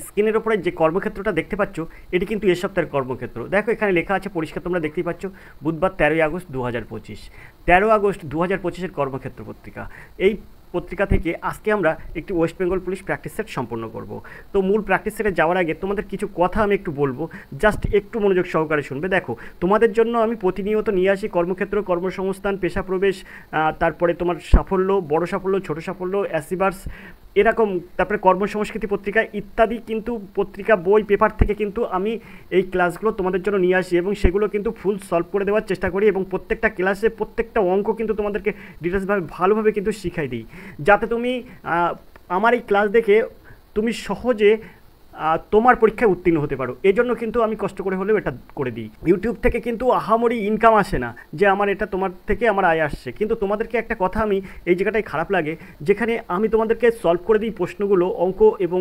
স্ক্রিনের ওপরে যে কর্মক্ষেত্রটা দেখতে পাচ্ছ এটি কিন্তু এ সপ্তাহের কর্মক্ষেত্র। দেখো এখানে লেখা আছে পরিষ্কার, তোমরা দেখতেই পাচ্ছ, বুধবার 13ই আগস্ট 2025, 13 আগস্ট 2025-এর কর্মক্ষেত্র পত্রিকা। এই পত্রিকা থেকে আজকে আমরা একটি West Bengal police practice set সম্পন্ন করব। তো মূল প্র্যাকটিস সেটে যাওয়ার আগে তোমাদের কিছু কথা আমি একটু বলবো, জাস্ট একটু মনোযোগ সহকারে শুনবে। দেখো তোমাদের জন্য আমি প্রতিনিয়ত নিয়ে আসি কর্মক্ষেত্র, কর্মসংস্থান, পেশা প্রবেশ, তারপরে তোমার সাফল্য, বড় সাফল্য, ছোট সাফল্য, অ্যাচিভার্স, এরকম, তারপরে কর্মসংস্কৃতি পত্রিকা ইত্যাদি কিন্তু পত্রিকা, বই, পেপার থেকে কিন্তু আমি এই ক্লাসগুলো তোমাদের জন্য নিয়ে আসি এবং সেগুলো কিন্তু ফুল সলভ করে দেওয়ার চেষ্টা করি এবং প্রত্যেকটা ক্লাসে প্রত্যেকটা অঙ্ক কিন্তু তোমাদেরকে ডিটেলসভাবে ভালোভাবে কিন্তু শিখাই দিই, যাতে তুমি আমার এই ক্লাস দেখে তুমি সহজে তোমার পরীক্ষায় উত্তীর্ণ হতে পারো। এই জন্য কিন্তু আমি কষ্ট করে হলেও এটা করে দিই। ইউটিউব থেকে কিন্তু আহামরি ইনকাম আসে না যে আমার এটা তোমার থেকে আমার আয় আসছে, কিন্তু তোমাদেরকে একটা কথা আমি এই জায়গাটায় খারাপ লাগে, যেখানে আমি তোমাদেরকে সলভ করে দিই প্রশ্নগুলো, অঙ্ক এবং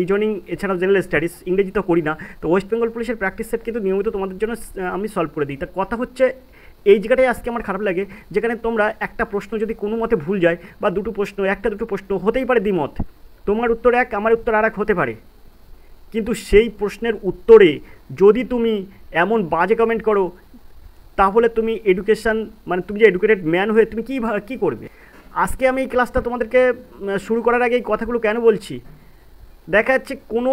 রিজনিং, এছাড়াও জেনারেল স্টাডিজ, ইংরেজি তো করি না। তো ওয়েস্ট বেঙ্গল পুলিশের প্র্যাকটিস সেট কিন্তু নিয়মিত তোমাদের জন্য আমি সলভ করে দিই। তার কথা হচ্ছে এই জায়গাটাই আজকে আমার খারাপ লাগে, যেখানে তোমরা একটা প্রশ্ন যদি কোনো মতে ভুল যায়, বা দুটো প্রশ্ন, একটা দুটো প্রশ্ন হতেই পারে দ্বিমত, তোমার উত্তর এক, আমার উত্তর আর এক হতে পারে, কিন্তু সেই প্রশ্নের উত্তরে যদি তুমি এমন বাজে কমেন্ট করো, তাহলে তুমি এডুকেশান, মানে তুমি যে এডুকেটেড ম্যান হয়ে তুমি কী করবে? আজকে আমি এই ক্লাসটা তোমাদেরকে শুরু করার আগে এই কথাগুলো কেন বলছি, দেখা যাচ্ছে কোনো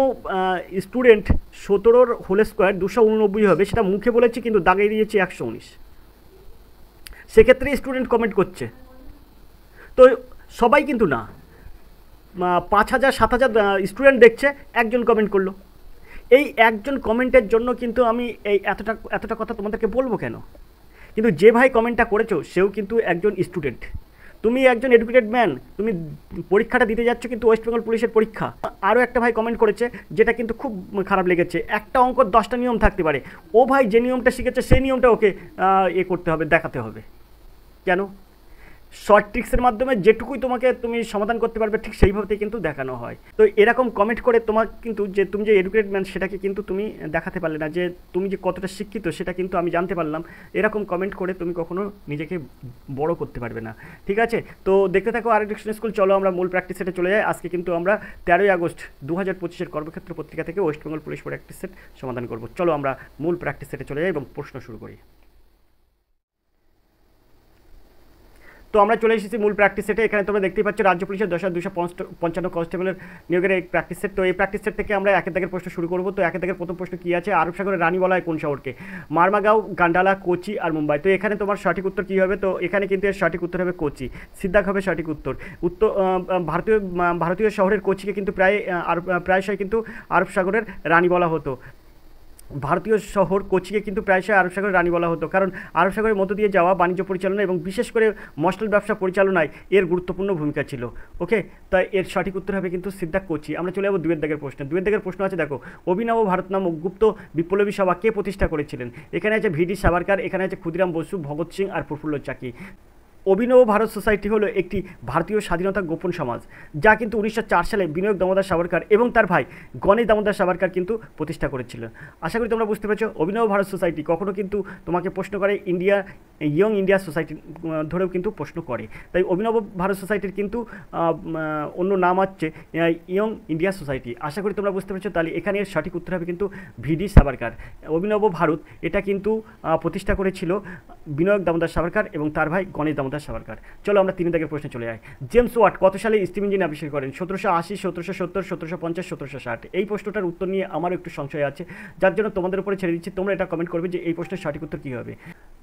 স্টুডেন্ট 17 হোল স্কোয়ার 289 হবে, সেটা মুখে বলেছে কিন্তু দাগিয়ে দিয়েছে 119, সেক্ষেত্রে স্টুডেন্ট কমেন্ট করছে। তো সবাই কিন্তু না, 5000 7000 স্টুডেন্ট দেখছে, একজন কমেন্ট করলো। এই একজন কমেন্টের জন্য কিন্তু আমি এই এতটা কথা তোমাদেরকে বলবো কেন? কিন্তু যে ভাই কমেন্টটা করেছো সেও কিন্তু একজন স্টুডেন্ট, তুমি একজন এডুকেটেড ম্যান, তুমি পরীক্ষাটা দিতে যাচ্ছ কিন্তু ওয়েস্ট বেঙ্গল পুলিশের পরীক্ষা। আরও একটা ভাই কমেন্ট করেছে যেটা কিন্তু খুব খারাপ লেগেছে, একটা অঙ্কর 10টা নিয়ম থাকতে পারে, ও ভাই যে নিয়মটা শিখেছে সেই নিয়মটা ওকে করতে হবে, দেখাতে হবে। কেন? শর্ট ট্রিক্সের মাধ্যমে যেটুকুই তুমি সমাধান করতে পারবে ঠিক সেইভাবেই কিন্তু দেখানো হয়। তো এরকম কমেন্ট করে তোমার কিন্তু যে তুমি যে এডুকেটেড ম্যান সেটাকে কিন্তু তুমি দেখাতে পারলে না, যে তুমি যে কতটা শিক্ষিত সেটা কিন্তু আমি জানতে পারলাম। এরকম কমেন্ট করে তুমি কখনো নিজেকে বড় করতে পারবে না, ঠিক আছে? তো দেখতে থাকো আর এডুকেশন স্কুল। চলো আমরা মূল প্র্যাকটিস সেটে চলে যাই। আজকে কিন্তু আমরা 13ই আগস্ট 2025-এর কর্মক্ষেত্র পত্রিকা থেকে West Bengal police practice set সমাধান করব। চলো আমরা মূল প্র্যাকটিস সেটে চলে যাই এবং প্রশ্ন শুরু করি। তো আমরা চলে এসেছি মূল প্র্যাকটিস সেটে। এখানে তোমরা দেখতেই পাচ্ছ রাজ্য পুলিশের 255 কনস্টেবলের নিয়োগের এই প্র্যাকটিস সেট। তো এই প্র্যাকটিস সেট থেকে আমরা একের দাগের প্রশ্ন শুরু করবো। তো একের দাগের প্রথম প্রশ্ন কী আছে? আরব সাগরের রানী বলা হয় কোন শহরকে? মারমাগাঁও, গান্ডালা, কোচি আর মুম্বাই। তো এখানে তোমার সঠিক উত্তর কী হবে? তো এখানে কিন্তু এর সঠিক উত্তর হবে কোচি। সিদ্ধাক হবে সঠিক উত্তর। ভারতীয় শহরের কোচিকে কিন্তু প্রায়শই কিন্তু আরব সাগরের রানী বলা হতো। ভারতীয় শহর কোচিকে কিন্তু প্রায়শই আরব সাগরের রানী বলা হতো, কারণ আরব সাগরের মধ্য দিয়ে যাওয়া বাণিজ্য পরিচালনা এবং বিশেষ করে মশলাল ব্যবসা পরিচালনায় এর গুরুত্বপূর্ণ ভূমিকা ছিল। ওকে, তাই এর সঠিক উত্তর হবে কিন্তু সিদ্ধাক কোচি। আমরা চলে যাবো দুয়ের দাগের প্রশ্নে। দুয়ের দাগের প্রশ্ন আছে, দেখো, অভিনব ভারত নামক গুপ্ত বিপ্লবী সভা কে প্রতিষ্ঠা করেছিলেন? এখানে আছে ভিডি সাভারকার, এখানে আছে ক্ষুদিরাম বসু, ভগৎ সিং আর প্রফুল্ল চাকি। অভিনব ভারত সোসাইটি হলো একটি ভারতীয় স্বাধীনতা গোপন সমাজ, যা কিন্তু 1904 সালে বিনায়ক দামোদর সাভারকার এবং তার ভাই গণেশ দামোদর সাভারকার কিন্তু প্রতিষ্ঠা করেছিলেন। আশা করি তোমরা বুঝতে পেরেছো। অভিনব ভারত সোসাইটি কখনো কিন্তু তোমাকে প্রশ্ন করে ইয়ং ইন্ডিয়া সোসাইটি ধরেও কিন্তু প্রশ্ন করে, তাই অভিনব ভারত সোসাইটির কিন্তু অন্য নাম হচ্ছে ইয়ং ইন্ডিয়া সোসাইটি। আশা করি তোমরা বুঝতে পেরেছো। তাহলে এখানে এর সঠিক উত্তর হবে কিন্তু ভিডি সাভারকার। অভিনব ভারত এটা কিন্তু প্রতিষ্ঠা করেছিল বিনায়ক দামোদর সাভারকার এবং তার ভাই গণেশ দামোদর সাভারকার। চলো আমরা 3 দাগের প্রশ্নে চলে যাই। জেমস ওয়াট কত সালে স্টিম ইঞ্জিন আবিষ্কার করেন? 1780, 1770, 1750, 1760। এই প্রশ্নটার উত্তর নিয়ে আমারও একটু সংশয় আছে, যার জন্য তোমাদের উপরে ছেড়ে দিচ্ছি, তোমরা এটা কমেন্ট করবে যে এই প্রশ্নের সঠিক উত্তর কী হবে।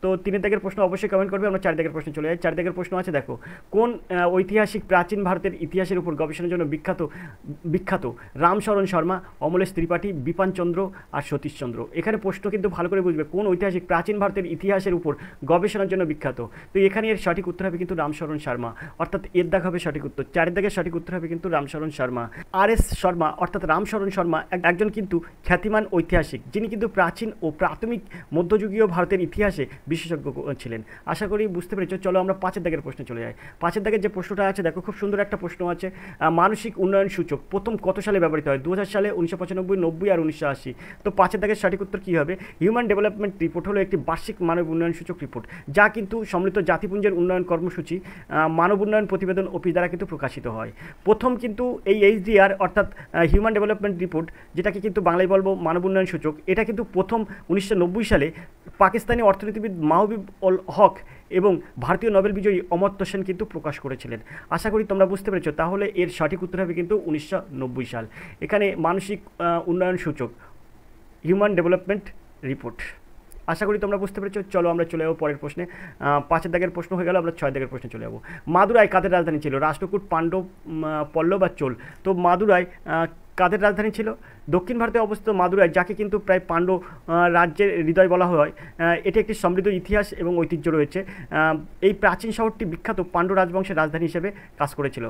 তো 3 দাগের প্রশ্ন অবশ্যই কমেন্ট করবে। আমরা 4 দাগের প্রশ্নে চলে যাই। 4 দাগের প্রশ্ন আছে, দেখো, কোন ঐতিহাসিক প্রাচীন ভারতের ইতিহাসের উপর গবেষণার জন্য বিখ্যাত? রামশরণ শর্মা, অমলেশ ত্রিপাঠী, বিপানচন্দ্র আর সতীশচন্দ্র। এখানে প্রশ্ন কিন্তু ভালো করে বুঝবে, কোন ঐতিহাসিক প্রাচীন ভারতের ইতিহাসের উপর গবেষণার জন্য বিখ্যাত? তো এখানে এর সঠিক উত্তর হবে কিন্তু রামশরণ শর্মা, অর্থাৎ এর দাগ হবে সঠিক উত্তর। 4 দাগের সঠিক উত্তর হবে কিন্তু রামশরণ শর্মা। RS শর্মা অর্থাৎ রামশরণ শর্মা একজন কিন্তু খ্যাতিমান ঐতিহাসিক, যিনি কিন্তু প্রাচীন ও প্রাথমিক মধ্যযুগীয় ভারতের ইতিহাসে বিশেষজ্ঞ ছিলেন। আশা করি বুঝতে পেরেছো। চলো আমরা 5 দাগের প্রশ্নে চলে যাই। 5 দাগের যে প্রশ্নটা আছে দেখো, খুব সুন্দর একটা প্রশ্ন আছে। মানসিক উন্নয়ন সূচক প্রথম কত সালে ব্যবহৃত হয়? 2000 সালে, 1995, 90 আর 1980। তো 5 দাগের সঠিক উত্তর কী হবে? হিউম্যান ডেভেলপমেন্ট রিপোর্ট হলো একটি বার্ষিক মানব উন্নয়ন সূচক রিপোর্ট, যা কিন্তু সম্মিলিত জাতিপুঞ্জের উন্নয়ন কর্মসূচি মানব উন্নয়ন প্রতিবেদন অফিস দ্বারা কিন্তু প্রকাশিত হয়। প্রথম কিন্তু এই HDR অর্থাৎ হিউম্যান ডেভেলপমেন্ট রিপোর্ট, যেটাকে কিন্তু বাংলায় বলবো মানব উন্নয়ন সূচক, এটা কিন্তু প্রথম 1990 সালে পাকিস্তানি অর্থনীতিবিদ মাহবুব উল হক এবং ভারতীয় নোবেল বিজয়ী অমর্ত্য সেন কিন্তু প্রকাশ করেছিলেন। আশা করি তোমরা বুঝতে পেরেছো। তাহলে এর সঠিক উত্তর হবে কিন্তু 1990 সাল। এখানে মানসিক উন্নয়ন সূচক হিউম্যান ডেভেলপমেন্ট রিপোর্ট। আশা করি তোমরা বুঝতে পেরেছো। চলো আমরা চলে যাবো পরের প্রশ্নে। 5 দাগের প্রশ্ন হয়ে গেল, আমরা 6 দাগের প্রশ্নে চলে যাবো। মাদুরাই কাদের রাজধানী ছিল? রাষ্ট্রকূট, পাণ্ডব, পল্লব বা চোল? তো মাদুরাই কাদের রাজধানী ছিল? দক্ষিণ ভারতে অবস্থিত মাদুরাই, যাকে কিন্তু প্রায় পাণ্ডব রাজ্যের হৃদয় বলা হয়, এটি একটি সমৃদ্ধ ইতিহাস এবং ঐতিহ্য রয়েছে। এই প্রাচীন শহরটি বিখ্যাত পাণ্ডব রাজবংশের রাজধানী হিসেবে কাজ করেছিল।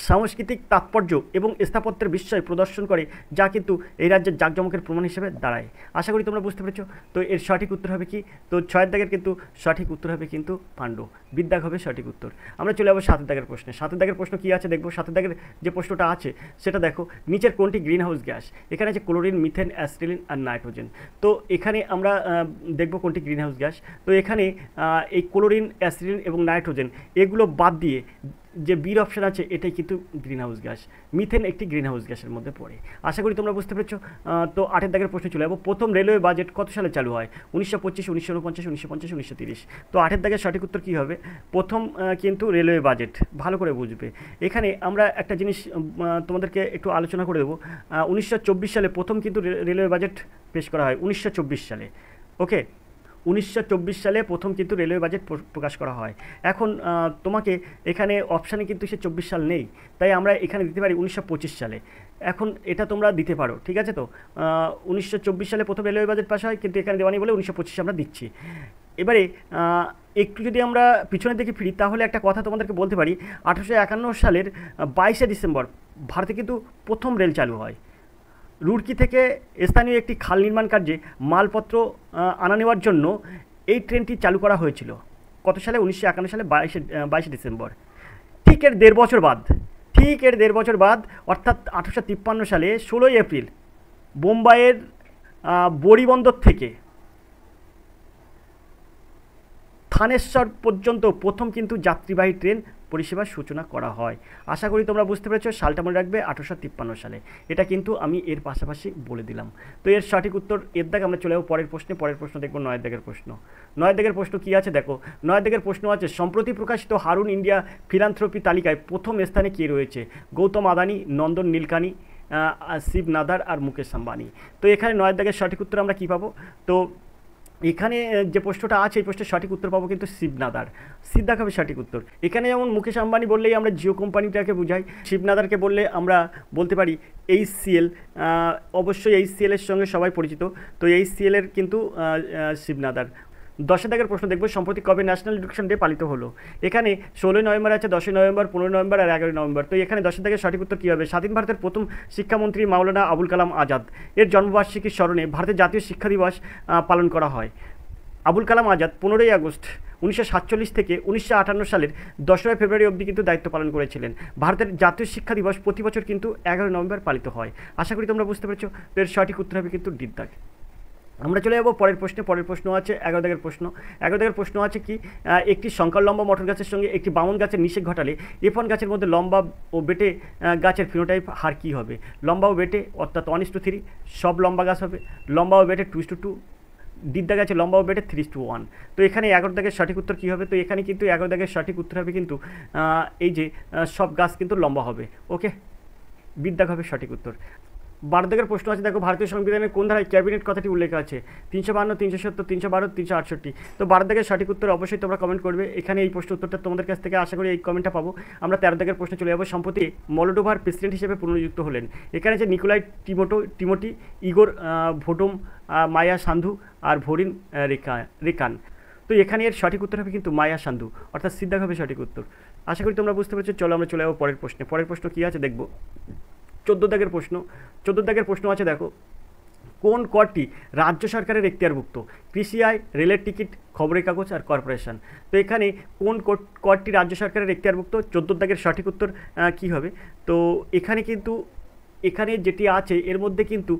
সাংস্কৃতিক তাৎপর্য এবং স্থাপত্যের বিস্ময় প্রদর্শন করে, যা কিন্তু এই রাজ্যের জাঁকজমকের প্রমাণ হিসেবে দাঁড়ায়। আশা করি তোমরা বুঝতে পেরেছো। তো এর সঠিক উত্তর হবে কি? তো 6 দাগের কিন্তু সঠিক উত্তর হবে কিন্তু পাণ্ডব। বিদ্যাগ হবে সঠিক উত্তর। আমরা চলে যাবো 7 দাগের প্রশ্নে। 7 দাগের প্রশ্ন কী আছে দেখবো। 7 দাগের যে প্রশ্নটা আছে সেটা দেখো, নিচের কোনটি গ্রিন হাউস গ্যাস? এখানে আছে ক্লোরিন, মিথেন, অ্যাসিটিলিন আর নাইট্রোজেন। তো এখানে আমরা দেখবো কোনটি গ্রিন হাউস গ্যাস। তো এখানে এই ক্লোরিন, অ্যাসিটিলিন এবং নাইট্রোজেন এগুলো বাদ দিয়ে যে বির অপশান আছে এটাই কিন্তু গ্রিন হাউস গ্যাস। মিথেন একটি গ্রিন হাউস গ্যাসের মধ্যে পড়ে। আশা করি তোমরা বুঝতে পেরেছো। তো 8 দাগের প্রশ্নে চলে যাবো। প্রথম রেলওয়ে বাজেট কত সালে চালু হয়? 1925, 1949, 1950, 1930। তো 8 দাগের সঠিক উত্তর কী হবে? প্রথম কিন্তু রেলওয়ে বাজেট, ভালো করে বুঝবে। এখানে আমরা একটা জিনিস তোমাদেরকে একটু আলোচনা করে দেবো। 1924 সালে প্রথম কিন্তু রেলওয়ে বাজেট পেশ করা হয়। 1924 সালে, ওকে, 1924 সালে প্রথম কিন্তু রেলওয়ে বাজেট প্রকাশ করা হয়। এখন তোমাকে এখানে অপশানে কিন্তু সে 24 সাল নেই, তাই আমরা এখানে দিতে পারি 1925 সালে। এখন এটা তোমরা দিতে পারো, ঠিক আছে? তো 1924 সালে প্রথম রেলওয়ে বাজেট পাস হয়, কিন্তু এখানে দেওয়ানি বলে 1925 আমরা দিচ্ছি। এবারে একটু যদি আমরা পিছনের দিকে ফিরি, তাহলে একটা কথা তোমাদেরকে বলতে পারি। 1851 সালের 22শে ডিসেম্বর ভারতে কিন্তু প্রথম রেল চালু হয়। রুড়কি থেকে স্থানীয় একটি খাল নির্মাণ কার্যে মালপত্র আনা নেওয়ার জন্য এই ট্রেনটি চালু করা হয়েছিল। কত সালে? 1951 সালে 22শে ডিসেম্বর। ঠিক এর 1.5 বছর বাদ অর্থাৎ 1853 সালে 16ই এপ্রিল বোম্বাইয়ের বড়িবন্দর থেকে থানেশ্বর পর্যন্ত প্রথম কিন্তু যাত্রীবাহী ট্রেন পরিষেবার সূচনা করা হয়। আশা করি তোমরা বুঝতে পেরেছো। সালটা মনে রাখবে 1853 সালে। এটা কিন্তু আমি এর পাশাপাশি বলে দিলাম। তো এর সঠিক উত্তর এর দাগ। আমরা চলে যাবো পরের প্রশ্নে। পরের প্রশ্ন দেখবো 9 দাগের প্রশ্ন। 9 দাগের প্রশ্ন কী আছে দেখো। 9 দাগের প্রশ্ন আছে, সম্প্রতি প্রকাশিত হারুন ইন্ডিয়া ফিলান্থ্রপি তালিকায় প্রথম স্থানে কে রয়েছে? গৌতম আদানি, নন্দন নীলকানি, শিব নাদার আর মুকেশ আম্বানি। তো এখানে 9 দাগের সঠিক উত্তর আমরা কী পাবো? তো এখানে যে প্রশ্নটা আছে এই প্রশ্নের সঠিক উত্তর পাবো কিন্তু শিবনাদার। সিদ্ধাক হবে সঠিক উত্তর। এখানে যেমন মুকেশ আম্বানি বললেই আমরা জিও কোম্পানিটাকে বুঝাই, শিবনাদারকে বললে আমরা বলতে পারি HCL। অবশ্যই HCL এর সঙ্গে সবাই পরিচিত। তো HCL এর কিন্তু শিবনাদার। 10 দাগের প্রশ্ন দেখবো, সম্প্রতি কবে ন্যাশনাল এডুকেশন ডে পালিত হলো? এখানে 16ই নভেম্বর আছে, 10ই নভেম্বর, 15ই নভেম্বর আর 11ই নভেম্বর। তো এখানে 10 দাগের সঠিক উত্তর কী হবে? স্বাধীন ভারতের প্রথম শিক্ষামন্ত্রী মাওলানা আবুল কালাম আজাদ এর জন্মবার্ষিকীর স্মরণে ভারতের জাতীয় শিক্ষা দিবস পালন করা হয়। আবুল কালাম আজাদ 15ই আগস্ট 1947 থেকে 1958 সালের 10ই ফেব্রুয়ারি অবধি কিন্তু দায়িত্ব পালন করেছিলেন। ভারতের জাতীয় শিক্ষা দিবস প্রতি বছর কিন্তু 11 নভেম্বর পালিত হয়। আশা করি তোমরা বুঝতে পেরেছো। তো এর সঠিক উত্তর হবে কিন্তু ডি দাগ। আমরা চলে যাবো পরের প্রশ্নে। পরের প্রশ্ন আছে 11 দাগের প্রশ্ন। 11 দাগের প্রশ্ন আছে কি, একটি সংকর লম্বা মটর গাছের সঙ্গে একটি বামন গাছের নিষেক ঘটালে F1 গাছের মধ্যে লম্বা ও বেটে গাছের ফিনোটাইপ হার কী হবে? লম্বা ও বেটে অর্থাৎ 1:3, সব লম্বা গাছ হবে। লম্বা ও বেটে 2:2, দিদ্দা গাছে লম্বা ও বেটে 3:1। তো এখানে 11 দাগের সঠিক উত্তর কী হবে? তো এখানে কিন্তু 11 দাগের সঠিক উত্তর হবে কিন্তু এই যে সব গাছ কিন্তু লম্বা হবে। ওকে, বিদ্যাগ হবে সঠিক উত্তর। 12 দাগের প্রশ্ন আছে দেখো, ভারতীয় সংবিধানের কোন ধারায় ক্যাবিনেট কথাটি উল্লেখ আছে? 352, 370, 312, 368। তো 12 দাগের সঠিক উত্তর অবশ্যই তোমরা কমেন্ট করবে। এখানে এই প্রশ্ন উত্তরটা তোমাদের কাছ থেকে আশা করি এই কমেন্টটা পাবো। আমরা 13 দাগের প্রশ্নে চলে যাবো। সম্প্রতি মলডোভার প্রেসিডেন্ট হিসেবে পুনর্নিযুক্ত হলেন। এখানে যে নিকোলাই টিমোটি, ইগোর ভোটোম, মায়া সান্ধু আর ভরিন রেকান। তো এখানে এর সঠিক উত্তর হবে কিন্তু মায়া সান্ধু, অর্থাৎ সিদ্ধাক হবে সঠিক উত্তর। আশা করি তোমরা বুঝতে পেরেছো। চলো আমরা চলে যাবো পরের প্রশ্নে। পরের প্রশ্ন কী আছে দেখবো। 14 দাগের প্রশ্ন। 14 দাগের প্রশ্ন আছে দেখো, কোন করটি রাজ্য সরকারের এখতিয়ারভুক্ত? কৃষি আয়, রেলের টিকিট, খবরের কাগজ আর কর্পোরেশন। তো এখানে কোন করটি রাজ্য সরকারের এখতিয়ারভুক্ত? 14 দাগের সঠিক উত্তর কী হবে? তো এখানে কিন্তু এখানে যেটি আছে এর মধ্যে কিন্তু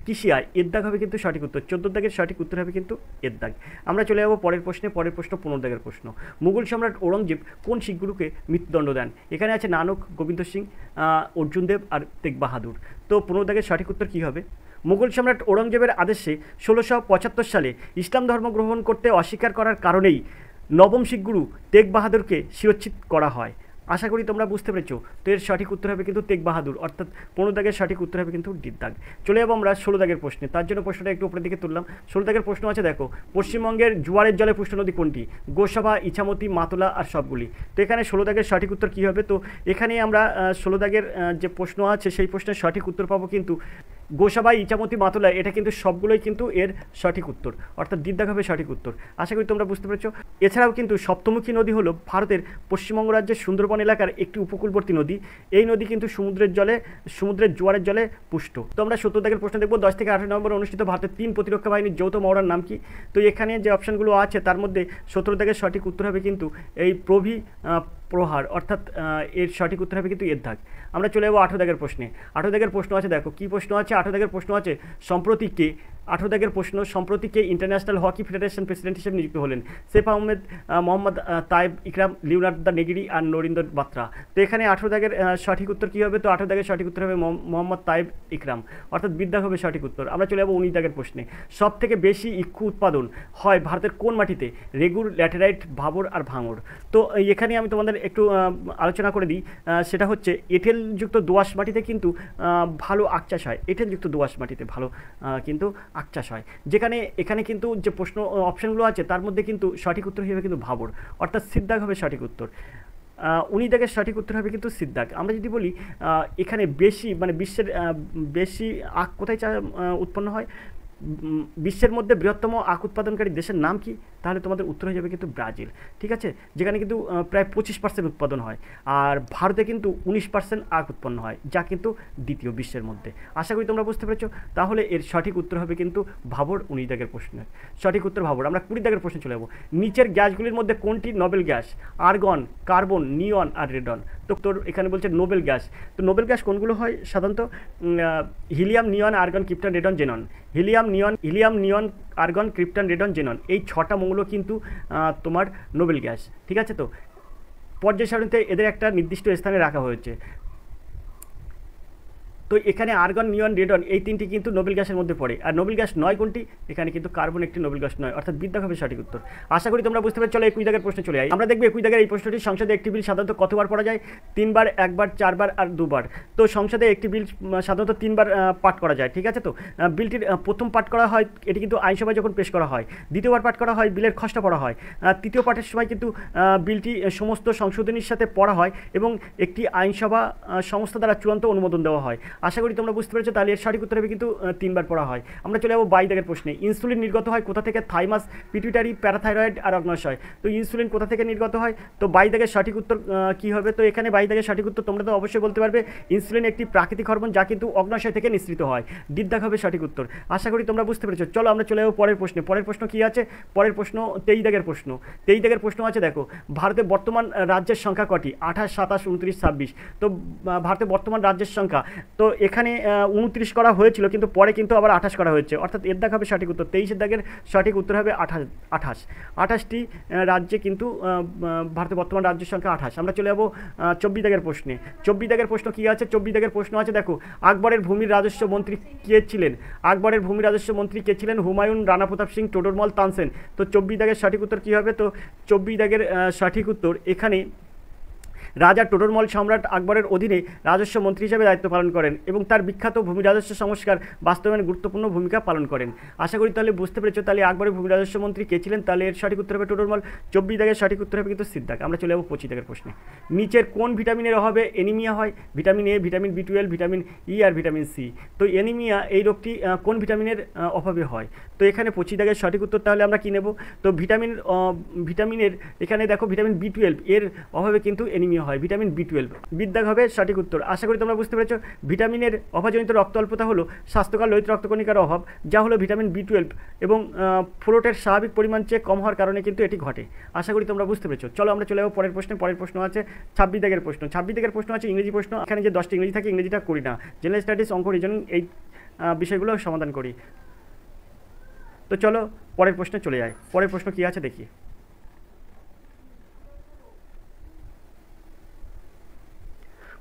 কৃষি আয়, এর দাগ হবে কিন্তু সঠিক উত্তর। 14 দাগের সঠিক উত্তর হবে কিন্তু এর দাগ। আমরা চলে যাবো পরের প্রশ্নে। পরের প্রশ্ন 15 দাগের প্রশ্ন। মুঘল সম্রাট ঔরঙ্গজেব কোন শিখগুরুকে মৃত্যুদণ্ড দেন? এখানে আছে নানক, গোবিন্দ সিং, অর্জুন দেব আর তেগ বাহাদুর। তো 15 দাগের সঠিক উত্তর কী হবে? মুঘল সম্রাট ঔরঙ্গজেবের আদেশে 1675 সালে ইসলাম ধর্ম গ্রহণ করতে অস্বীকার করার কারণেই নবম শিখগুরু তেগ বাহাদুরকে শিরচ্ছেদ করা হয়। আশা করি তোমরা বুঝতে পেরেছো। তো এর সঠিক উত্তর হবে কিন্তু তেগ বাহাদুর, অর্থাৎ 15 দাগের সঠিক উত্তর হবে কিন্তু ডি দাগ। চলে যাবো আমরা 16 দাগের প্রশ্নে। তার জন্য প্রশ্নটা একটু উপরের দিকে তুললাম। 16 দাগের প্রশ্ন আছে দেখো, পশ্চিমবঙ্গের জোয়ারের জলে পুষ্ট নদী কোনটি? গোসাবা, ইছামতি, মাতলা আর সবগুলি। তো এখানে 16 দাগের সঠিক উত্তর কী হবে? তো এখানে আমরা 16 দাগের যে প্রশ্ন আছে সেই প্রশ্নের সঠিক উত্তর পাবো কিন্তু গোসাবা, ইছামতি, মাতলা, এটা কিন্তু সবগুলোই কিন্তু এর সঠিক উত্তর, অর্থাৎ ডি দাগ হবে সঠিক উত্তর। আশা করি তোমরা বুঝতে পেরেছো। এছাড়াও কিন্তু সপ্তমুখী নদী হলো ভারতের পশ্চিমবঙ্গ রাজ্যের সুন্দরবন এলাকার একটি উপকূলবর্তী নদী। এই নদী কিন্তু সমুদ্রের জোয়ারের জলে পুষ্ট। তো আমরা 17 দাগের প্রশ্ন দেখবো, 10 থেকে 18 নভেম্বর অনুষ্ঠিত ভারতের 3 প্রতিরক্ষা বাহিনীর যৌথ মহড়ার নাম কি? তো এখানে যে অপশানগুলো আছে তার মধ্যে 17 দাগের সঠিক উত্তর হবে কিন্তু এই প্রহার, অর্থাৎ এর সঠিক উত্তর হবে কিন্তু এর দাগ। আমরা চলে যাবো 18 দাগের প্রশ্নে। 18 দাগের প্রশ্ন আছে দেখো, কী প্রশ্ন আছে? 18 দাগের প্রশ্ন আছে সম্প্রতি কে 18 দাগের প্রশ্ন, সম্প্রতি কে ইন্টারন্যাশনাল হকি ফেডারেশন প্রেসিডেন্ট হিসেবে নিযুক্ত হলেন? সেফ আহমেদ, মোহাম্মদ তাইব ইকরাম, লিওনার্দো দ্য নেগিরি আর নরিন্দর বাত্রা। তো এখানে 18 দাগের সঠিক উত্তর কী হবে? তো 18 দাগের সঠিক উত্তর হবে মোহাম্মদ তাইব ইকরাম, অর্থাৎ বিদ্যা হবে সঠিক উত্তর। আমরা চলে যাবো 19 দাগের প্রশ্নে। সব থেকে বেশি ইক্ষু উৎপাদন হয় ভারতের কোন মাটিতে? রেগুর, ল্যাটেরাইট, ভাবর আর ভাঙড়। তো এখানে আমি তোমাদের একটু আলোচনা করে দিই, সেটা হচ্ছে এঁটেলযুক্ত দোআঁশ মাটিতে কিন্তু ভালো আখ চাষ হয়। এঁটেলযুক্ত দোআঁশ মাটিতে ভালো কিন্তু আখ চাষ হয়। এখানে কিন্তু যে প্রশ্ন অপশানগুলো আছে তার মধ্যে কিন্তু সঠিক উত্তর হবে কিন্তু ভাবর, অর্থাৎ সিদ্ধাগ হবে সঠিক উত্তর। 19 দাগের সঠিক উত্তর হবে কিন্তু সিদ্ধাগ। আমরা যদি বলি এখানে বেশি বিশ্বের বেশি আখ কোথায় উৎপন্ন হয়, বিশ্বের মধ্যে বৃহত্তম আখ উৎপাদনকারী দেশের নাম কি? তাহলে তোমাদের উত্তর হয়ে যাবে কিন্তু ব্রাজিল, ঠিক আছে, যেখানে কিন্তু প্রায় 25% উৎপাদন হয়। আর ভারতে কিন্তু 19% আখ উৎপন্ন হয়, যা কিন্তু দ্বিতীয় বিশ্বের মধ্যে। আশা করি তোমরা বুঝতে পেরেছো। তাহলে এর সঠিক উত্তর হবে কিন্তু ভাবর। 19 দাগের প্রশ্নের সঠিক উত্তর ভাবর। আমরা 20 দাগের প্রশ্নে চলে যাবো। নিচের গ্যাসগুলির মধ্যে কোনটি noble gas? Argon, carbon, neon আর রেডন। তো তোর এখানে বলছে নোবেল গ্যাস। তো নোবেল গ্যাস কোনগুলো হয় সাধারণত? Helium, neon, argon, krypton, radon, xenon. Helium, neon, argon, krypton, radon, xenon, এই 6টা মৌল কিন্তু তোমার নোবেল গ্যাস, ঠিক আছে। তো পর্যায় সারণীতে এদের একটা নির্দিষ্ট স্থানে রাখা হয়েছে। তো এখানে আর্গন, নিয়ন, রেডন এই 3টি কিন্তু নোবেল গ্যাসের মধ্যে পড়ে। আর নোবেল গ্যাস নয় কোনটি? এখানে কিন্তু কার্বন একটি নোবেল গ্যাস নয়, অর্থাৎ বিদ্যা হবে সঠিক উত্তর। আশা করি তোমরা বুঝতে পারছো। চলো 21 দাগের প্রশ্নে চলে যাই। আমরা দেখবো 21 দাগের এই প্রশ্নটি, সংসদে একটি বিল সাধারণত কতবার পড়া যায়? 3 বার, 1 বার, 4 বার আর 2 বার। তো সংসদে একটি বিল সাধারণত 3 বার পাঠ করা যায়, ঠিক আছে। তো বিলটির প্রথম পাঠ করা হয়, এটি কিন্তু আইনসভায় যখন পেশ করা হয়। দ্বিতীয়বার পাঠ করা হয়, বিলের খসড়া পড়া হয়। তৃতীয় পাঠের সময় কিন্তু বিলটি সমস্ত সংশোধনীর সাথে পড়া হয় এবং একটি আইনসভা সংস্থা দ্বারা চূড়ান্ত অনুমোদন দেওয়া হয়। আশা করি তোমরা বুঝতে পেরেছো। তাহলে এর সঠিক উত্তর হবে কিন্তু 3 বার পড়া হয়। আমরা চলে যাবো 22 দাগের প্রশ্নে। ইনসুলিন নির্গত হয় কোথা থেকে? থাইমাস, পিটুইটারি, প্যারাথাইরয়েড আর অগ্নাশয়। তো ইনসুলিন কোথা থেকে নির্গত হয়? তো 22 দাগের সঠিক উত্তর কী হবে? তো এখানে 22 দাগের সঠিক উত্তর তোমরা তো অবশ্যই বলতে পারবে, ইনসুলিন একটি প্রাকৃতিক হরমোন যা কিন্তু অগ্নাশয় থেকে নিঃসৃত হয়। ডি দাগ হবে সঠিক উত্তর। আশা করি তোমরা বুঝতে পেরেছো। চলো আমরা চলে যাবো পরের প্রশ্নে। পরের প্রশ্ন কী আছে? পরের প্রশ্ন 23 দাগের প্রশ্ন। 23 দাগের প্রশ্ন আছে দেখো, ভারতের বর্তমান রাজ্যের সংখ্যা কটি? 28, 27, 29, 26। তো ভারতের বর্তমান রাজ্যের সংখ্যা, তো এখানে 29 করা হয়েছিল কিন্তু পরে কিন্তু আবার 28 করা হয়েছে, অর্থাৎ এর দাগ হবে সঠিক উত্তর। 23 দাগের সঠিক উত্তর হবে 28টি রাজ্যে কিন্তু ভারতের বর্তমান রাজ্যের সংখ্যা 28। আমরা চলে যাবো 24 দাগের প্রশ্নে। 24 দাগের প্রশ্ন কী আছে? 24 দাগের প্রশ্ন আছে দেখো, আকবরের ভূমির রাজস্ব মন্ত্রী কে ছিলেন? আকবরের ভূমির রাজস্ব মন্ত্রী কে ছিলেন? হুমায়ুন, রানা প্রতাপ সিং, টোডরমল, তানসেন। তো 24 দাগের সঠিক উত্তর কী হবে? তো 24 দাগের সঠিক উত্তর, এখানে রাজা টোডরমল সম্রাট আকবরের অধীনে রাজস্ব মন্ত্রী হিসেবে দায়িত্ব পালন করেন এবং তার বিখ্যাত ভূমি রাজস্ব সংস্কার বাস্তবায়নে গুরুত্বপূর্ণ ভূমিকা পালন করেন। আশা করি তাহলে বুঝতে পেরেছো। তাহলে আকবরের ভূমি রাজস্ব মন্ত্রী কে ছিলেন? তাহলে এর সঠিক উত্তর হবে টোডরমল। 24 দাগের সঠিক উত্তর হবে কিন্তু সিদ্ধাক। আমরা চলে যাবো 25 দাগের প্রশ্নে। নিচের কোন ভিটামিনের অভাবে এনিমিয়া হয়? Vitamin A, vitamin B12, vitamin E আর ভিটামিন সি। তো এনিমিয়া এই রোগটি কোন ভিটামিনের অভাবে হয়? তো এখানে 25 দাগের সঠিক উত্তর তাহলে আমরা কী নেব? তো ভিটামিনের এখানে দেখো ভিটামিন B12 এর অভাবে কিন্তু এনিমিয়া হয়, ভিটামিন বি12। বিদ্যাগ হবে সঠিক উত্তর। আশা করি তোমরা বুঝতে পেরেছো। ভিটামিনের অভাবজনিত রক্ত অল্পতা হলো স্বাস্থ্যকর লোহিত রক্তকণিকার অভাব, যা হলো ভিটামিন বি12 এবং ফ্লোটের স্বাভাবিক পরিমাণ চেয়ে কম হওয়ার কারণে কিন্তু এটি ঘটে। আশা করি তোমরা বুঝতে পেরেছো। চলো আমরা চলে যাবো পরের প্রশ্নে। পরের প্রশ্ন আছে 26 দাগের প্রশ্ন। 26 দাগের প্রশ্ন আছে ইংরেজি প্রশ্ন। এখানে যে 10টি ইংরেজি থাকে, ইংরেজিটা করি না, জেনারেল স্টাডিজ, অঙ্ক, রিজনিং এই বিষয়গুলো সমাধান করি। তো চলো পরের প্রশ্নে চলে যাই। পরের প্রশ্ন কী আছে দেখি।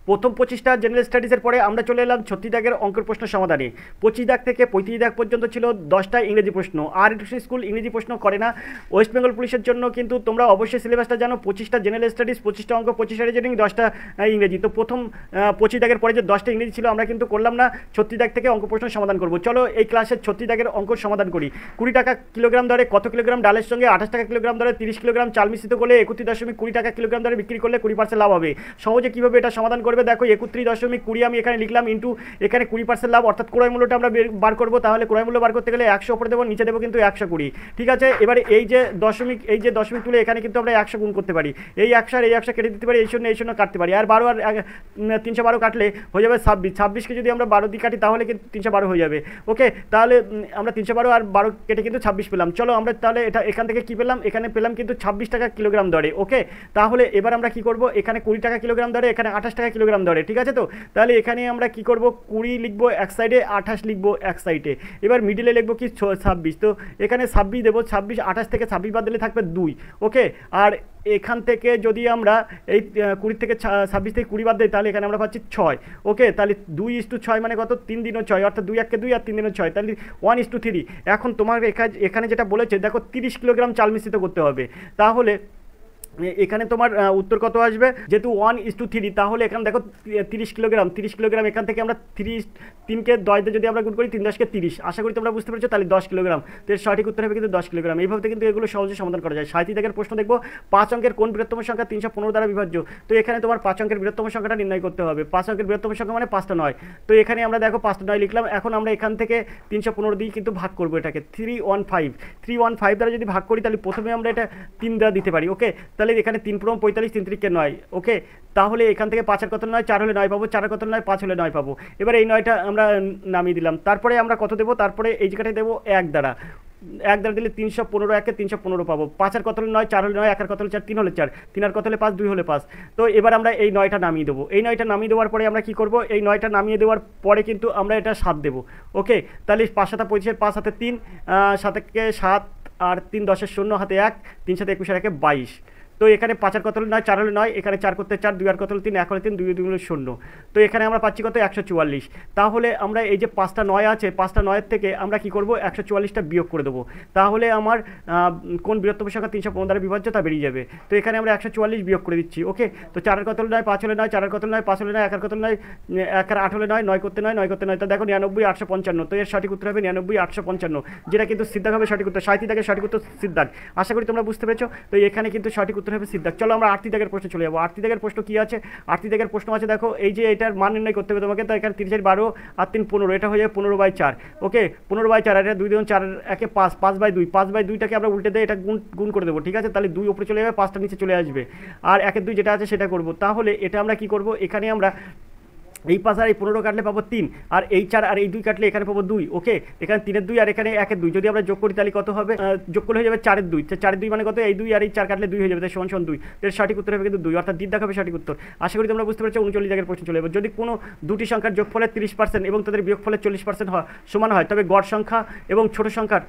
প্রথম 25টা জেনারেল স্টাডিজের পরে আমরা চলে এলাম 36 দাগের অঙ্কের প্রশ্ন সমাধানে। 25 দাগ থেকে 35 দাগ পর্যন্ত ছিল 10টা ইংরেজি প্রশ্ন। আর এডুকেশন স্কুল ইংরেজি প্রশ্ন করে না। ওয়েস্ট বেঙ্গল পুলিশের জন্য কিন্তু তোমরা অবশ্যই সিলেবাসটা জানো, 25টা জেনারেল স্টাডিজ, 25টা অঙ্ক, 25টা রিজনিং, 10টা ইংরেজি। তো প্রথম 25 দাগের পরে যে 10টা ইংরেজি ছিল আমরা কিন্তু করলাম না, 36 দাগ থেকে অঙ্ক প্রশ্ন সমাধান করব। চলো এই ক্লাসের 36 দাগের অঙ্ক সমাধান করি। 20 টাকা কিলোগ্রাম দরে কত কিলোগ্রাম ডালের সঙ্গে 28 টাকা কিলোগ্রাম দরে 30 কিলোগ্রাম চাল মিশ্রিত করলে 31.20 টাকা কিলোগ্রাম দরে বিক্রি করলে 20% লাভ হবে। সহজে কীভাবে এটা সমাধান করবে দেখো, 31.20 আমি এখানে লিখলাম, ইন্টু এখানে 20% লাভ, অর্থাৎ ক্রয় মূল্যটা আমরা বার করবো। তাহলে ক্রয় মূল্য বার করতে গেলে 100 উপরে দেবো, নিচে দেবো কিন্তু 120। ঠিক আছে, এবারে এই যে দশমিক তুলে এখানে কিন্তু আমরা 100 গুণ করতে পারি। এই 100 আর এই 100 কেটে দিতে পারি, এই শূন্য কাটতে পারি। আর 12 আর 312 কাটলে হয়ে যাবে 26। 26কে যদি আমরা 12 দিয়ে কাটি তাহলে কিন্তু 312 হয়ে যাবে। ওকে, তাহলে আমরা 312 আর 12 কেটে কিন্তু 26 পেলাম। চলো আমরা তাহলে এটা এখান থেকে কী পেলাম, এখানে পেলাম কিন্তু 26 টাকা কিলোগ্রাম দরে। ওকে, তাহলে এবার আমরা কী করবো, এখানে 20 টাকা কিলোগ্রাম দরে, এখানে 28 টাকা কিলোগ্রাম দরে। ঠিক আছে, তো তাহলে এখানে আমরা কি করব, 20 লিখবো এক সাইডে, 28 লিখবো এক সাইডে, এবার মিডিলে লিখবো কি 26। তো এখানে 26 দেবো, 26, 28 থেকে 26 বাদ দিলে থাকবে 2। ওকে, আর এখান থেকে যদি আমরা এই 20 থেকে 26 থেকে 20 বাদ দিই তাহলে এখানে আমরা পাচ্ছি 6। ওকে, তাহলে 2:6 মানে কত, 3 দিনও 6, অর্থাৎ 2 1 2 আর 3 দিনও 6, তাহলে 1:3। এখন তোমার এখানে যেটা বলেছে দেখো, 30 কিলোগ্রাম চাল মিশ্রিত করতে হবে। তাহলে এখানে তোমার উত্তর কত আসবে, যেহেতু 1:3, তাহলে এখানে দেখো 30 কিলোগ্রাম, এখান থেকে আমরা 3কে 10 দিয়ে যদি আমরা গুণ করি, 3 10কে 30। আশা করি তোমরা বুঝতে পেরেছো। তাহলে 10 কিলোগ্রাম, তো এর সঠিক উত্তর হবে কিন্তু 10 কিলোগ্রাম। এইভাবে কিন্তু এগুলো সহজে সমাধান করা যায়। 37 দাগের প্রশ্ন দেখবো, 5 অঙ্কের কোন বৃহত্তম সংখ্যা 315 দ্বারা বিভাজ্য। তো এখানে তোমার 5 অঙ্কের বৃহত্তম সংখ্যাটা নির্ণয় করতে হবে। 5 অঙ্কের বৃহত্তম সংখ্যা মানে 5টা 9। তো এখানে আমরা দেখো 5টা 9 লিখলাম। এখন আমরা এখান থেকে 315 দিয়ে কিন্তু ভাগ করবো এটাকে, 315 দ্বারা যদি ভাগ করি তাহলে প্রথমে আমরা এটা 3 দ্বারা দিতে পারি। ওকে, তাহলে এখানে 3 × 45, 3 × 3 = 9। ওকে, তাহলে এখান থেকে 5 আর কত 9, 4 হলে 9 পাবো, 4 আর কত 9, 5 হলে 9 পাবো। এবার এই 9টা আমরা নামিয়ে দিলাম। তারপরে আমরা কত দেবো, তারপরে এই জায়গাটায় দেবো 1 দ্বারা। 1 দ্বারা দিলে 315, 1 কে 315 পাবো। 5 আর কত হলে 9, 4 হলে 9, 1 আর কত হলে 4, 3 হলে 4, 3 আর কত হলে 5, 2 হলে 5। তো এবার আমরা এই 9টা নামিয়ে দেবো। এই 9টা নামিয়ে দেওয়ার পরে আমরা কী করবো, এই 9টা নামিয়ে দেওয়ার পরে কিন্তু আমরা এটা 7 দেবো। ওকে, তাহলে 5 7 25, 5 হাতে 3, 7কে 7 আর 3 10 0 হাতে 1, 3 7 21 আর 1 22। তো এখানে 5 আর কত হলে 9, 4 হলে 9, এখানে 4 করতে 4, 2 আর কত হলে 3, 1 হলে 3, 2 2 হলে 0। তো এখানে আমরা পাচ্ছি কত, 144। তাহলে আমরা এই যে 5টা 9 আছে, 5টা 9 থেকে আমরা কি করব, 144টা বিয়োগ করে দেবো। তাহলে আমার কোন বৃহত্তম সংখ্যা 315 দ্বারা বিভাজ্য তা বেরিয়ে যাবে। তো এখানে আমরা 144 বিয়োগ করে দিচ্ছি। ওকে, তো 4 আর কত হলে 9, 5 হলে 9, 4 আর কত হলে 9, 5 হলে 9, 1 আর কত হলে 9, 1 আর 8 হলে 9, 9 করতে 9, 9 করতে 9, তো দেখো 99 855। তো এর সঠিক উত্তর হবে 99 855, যেটা কিন্তু সিদ্ধাক হবে সঠিক উত্তর। 37 দাগের সঠিক উত্তর সিদ্ধাক। আশা করি তোমরা বুঝতে পেরেছো। তো এখানে কিন্তু সঠিক উত্তর হবে সিদ্ধাক। চলো আমরা 38 দাগের প্রশ্ন চলে যাবো। 38 দাগের প্রশ্ন কী আছে, 38 দাগের প্রশ্ন আছে দেখো, এই যে এটার মান নির্ণয় করতে হবে তোমাকে। তো এখানে 30 আর 12 আর 3 15, এটা হয়ে যাবে 15/4। ওকে, 15/4, আর এটা 2 2 4 1 5, 5/2, 5/2টাকে আমরা উল্টে দিয়ে এটা গুণ করে দেবো। ঠিক আছে, তাহলে 2 উপরে চলে যাবে, 5টা নিচে চলে আসবে, আর 1 2 যেটা আছে সেটা করবো। তাহলে এটা আমরা কি করব, এখানে আমরা এই 5 আর এই 15 কাটলে পাবো 3, আর এই 4 আর এই 2 কাটলে এখানে পাবো 2। ওকে, এখানে 3 2 আর এখানে 1 2, যদি আমরা যোগ করি তাহলে কত হবে, যোগ করলে হয়ে যাবে 4 2। 4 2 মানে কত, এই 2 আর এই 4 কাটলে 2 হয়ে যাবে, তাই সমান সমান 2। এর সঠিক উত্তর হবে কিন্তু 2, অর্থাৎ দিদাক হবে সঠিক উত্তর। আশা করি তোমরা বুঝতে পেরেছো। 39 দাগের প্রশ্ন চলে যাবে। যদি কোনো দুটি সংখ্যার যোগফলের 30% এবং তাদের বিয়োগফলের 40% সমান হয়, তবে গড় সংখ্যা এবং ছোট সংখ্যার,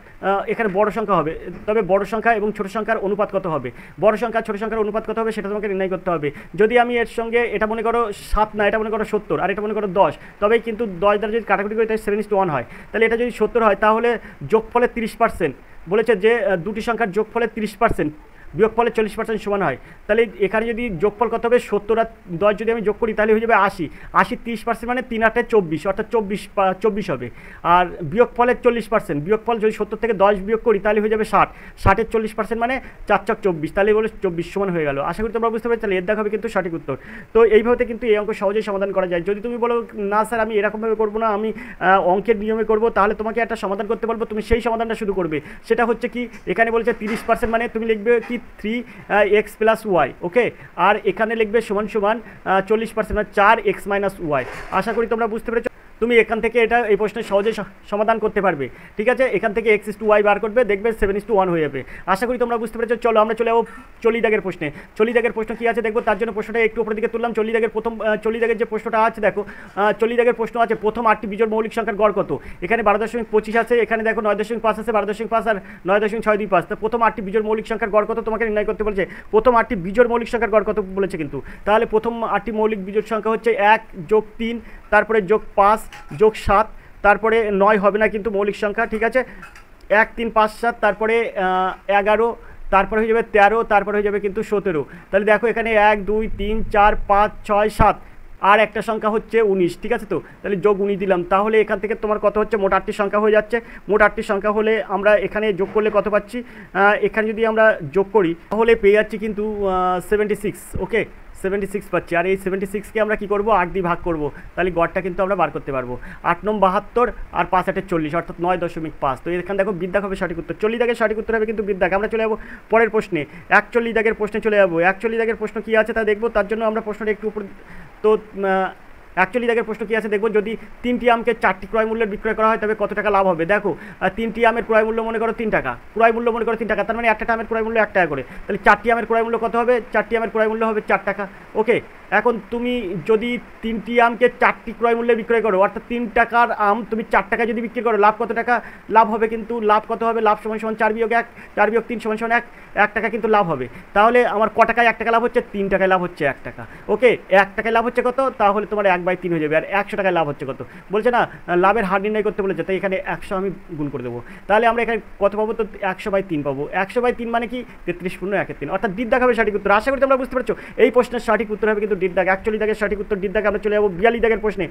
এখানে বড় সংখ্যা হবে, তবে বড় সংখ্যা এবং ছোট সংখ্যার অনুপাত কত হবে, বড় সংখ্যা ছোট সংখ্যার অনুপাত কত হবে সেটা তোমাকে নির্ণয় করতে হবে। যদি আমি এর সঙ্গে এটা মনে করো 7 না, এটা মনে করো 70, আর এটা মনে করো 10, তবেই কিন্তু 10 দ্বারা যদি কাটাকুটি করি তাহলে 7:1 হয়। তাহলে এটা যদি 70 হয় তাহলে যোগফলের 30% বলেছে যে দুটি সংখ্যার যোগফলের 30% বিয়োগফলের 40% সমান হয়। তাহলে এখানে যদি যোগফল কত হবে, 70 আর 10 যদি আমি যোগ করি তাহলে হয়ে যাবে 80। 80 30% মানে 3 8 24, অর্থাৎ 24 হবে। আর বিয়োগফলের 40%, বিয়োগফল যদি 70 থেকে 10 বিয়োগ করি তাহলে হয়ে যাবে 60। 60-এর 40% মানে 4 4 24, তাহলে বলে 24 সমান হয়ে গেল। আশা করি তোমরা বুঝতে পারছো। তাহলে এর দেখা হবে কিন্তু সঠিক উত্তর। তো এইভাবে কিন্তু এই অঙ্ক সহজেই সমাধান করা যায়। যদি তুমি বলো না স্যার আমি এরকমভাবে করবো না, আমি অঙ্কের নিয়মে করবো, তাহলে তোমাকে একটা সমাধান করতে বলবো, তুমি সেই সমাধানটা শুধু করবে। সেটা হচ্ছে কি, এখানে বলেছে 30% মানে তুমি লিখবে কি 3x প্লাস ওয়াই, ওকে। আর এখানে লিখবে সমান সমান 40%, মানে 4x মাইনাস ওয়াই। আশা করি তোমরা বুঝতে পেরেছো। তুমি এখান থেকে এটা এই প্রশ্নের সহজে সমাধান করতে পারবে, ঠিক আছে। এখান থেকে x/y বার করবে, দেখবে 7:1 হয়ে যাবে। আশা করি তোমরা বুঝতে পেরেছো। চলো আমরা চলে যাবো 40 দাগের প্রশ্নে। 40 দাগের প্রশ্ন কী আছে দেখবো, তার জন্য প্রশ্নটা একটু উপরের দিকে তুললাম। 40 দাগের প্রথম 40 দাগের যে প্রশ্নটা আছে দেখো, 40 দাগের প্রশ্ন আছে প্রথম 8টি বিজোড় মৌলিক সংখ্যার গড় কত। এখানে 12.25 আছে, এখানে দেখো 9.5 আছে, 12.5 আর 9.625। তো প্রথম 8টি বিজোড় মৌলিক সংখ্যার গড় কত তোমাকে নির্ণয় করতে বলেছে। প্রথম 8টি বিজোড় মৌলিক সংখ্যার গড় কত বলেছে কিন্তু। তাহলে প্রথম 8টি মৌলিক বিজোড় সংখ্যা হচ্ছে 1 যোগ 3, তারপরে যোগ 5 যোগ 7, তারপরে 9 হবে না কিন্তু মৌলিক সংখ্যা, ঠিক আছে। 1 3 5 7, তারপরে 11, তারপরে হয়ে যাবে 13, তারপরে হয়ে যাবে কিন্তু 17। তাহলে দেখো এখানে 1 2 3 4 5 6 7 আর একটা সংখ্যা হচ্ছে 19, ঠিক আছে। তো তাহলে যোগ 19 দিলাম, তাহলে এখান থেকে তোমার কত হচ্ছে, মোট 8টি সংখ্যা হয়ে যাচ্ছে। মোট 8টি সংখ্যা হলে আমরা এখানে যোগ করলে কত পাচ্ছি, এখানে যদি আমরা যোগ করি তাহলে পেয়ে যাচ্ছি কিন্তু 76, ওকে। 76 পাচ্ছি। আর এই 76কে আমরা কী করবো, 8 দিয়ে ভাগ করবো, তাহলে গড়টা কিন্তু আমরা বার করতে পারবো। 8 9 72 আর 5 8 40, অর্থাৎ 9.5। তো এখানে দেখো বিদ্যাক হবে সঠিক উত্তর। 40 দাগের সঠিক উত্তর হবে কিন্তু বিদ্যাক। আমরা চলে যাবো পরের প্রশ্নে, 41 দাগের প্রশ্নে চলে যাবো। 41 দাগের প্রশ্ন কী আছে তা দেখবো, তার জন্য আমরা প্রশ্নটা একটু উপর। তো 41 দাগের প্রশ্ন কী আছে দেখবো, যদি 3টি আমকে 4টি ক্রয় মূল্যের বিক্রয় করা হয় তবে কত টাকা লাভ হবে। দেখো 3টি আমের ক্রয় মূল্য মনে করো 3 টাকা, ক্রয় মূল্য মনে করো 3 টাকা, তার মানে একটা আমের ক্রয় মূল্য 1 টাকা করে। তাহলে 4টি আমের ক্রয় মূল্য কত হবে, 4টি আমের ক্রয় মূল্য হবে 4 টাকা, ওকে। এখন তুমি যদি 3টি আমকে 4টি ক্রয় মূল্যে বিক্রয় করো, অর্থাৎ 3 টাকার আম তুমি 4 টাকা যদি বিক্রি করো, লাভ কত টাকা লাভ হবে কিন্তু, লাভ কত হবে, লাভ সমান সমান 4 বিয়োগ 1, 4 বিয়োগ 3 সমান সমান 1 টাকা কিন্তু লাভ হবে। তাহলে আমার ক টাকায় 1 টাকা লাভ হচ্ছে, 3 টাকায় লাভ হচ্ছে 1 টাকা, ওকে। 1 টাকায় লাভ হচ্ছে কত, তাহলে তোমার 1/3 হয়ে যাবে। আর 100 টাকায় লাভ হচ্ছে কত বলছে না, লাভের হার নির্ণয় করতে বলেছে, তাই এখানে 100 আমি গুণ করে দেবো। তাহলে আমরা এখানে কত পাবো, তো 100/3 পাবো। 100/3 মানে কি, 33 পূর্ণ 1/3, অর্থাৎ ডিড দাগ হবে সঠিক উত্তর। আশা করি তোমরা বুঝতে পারছো। এই প্রশ্নের সঠিক উত্তর হবে কিন্তু ডিড দাগ। 41 দাগের সঠিক উত্তর ডিড দাগ। আমরা চলে যাবো 42 দাগের প্রশ্নে।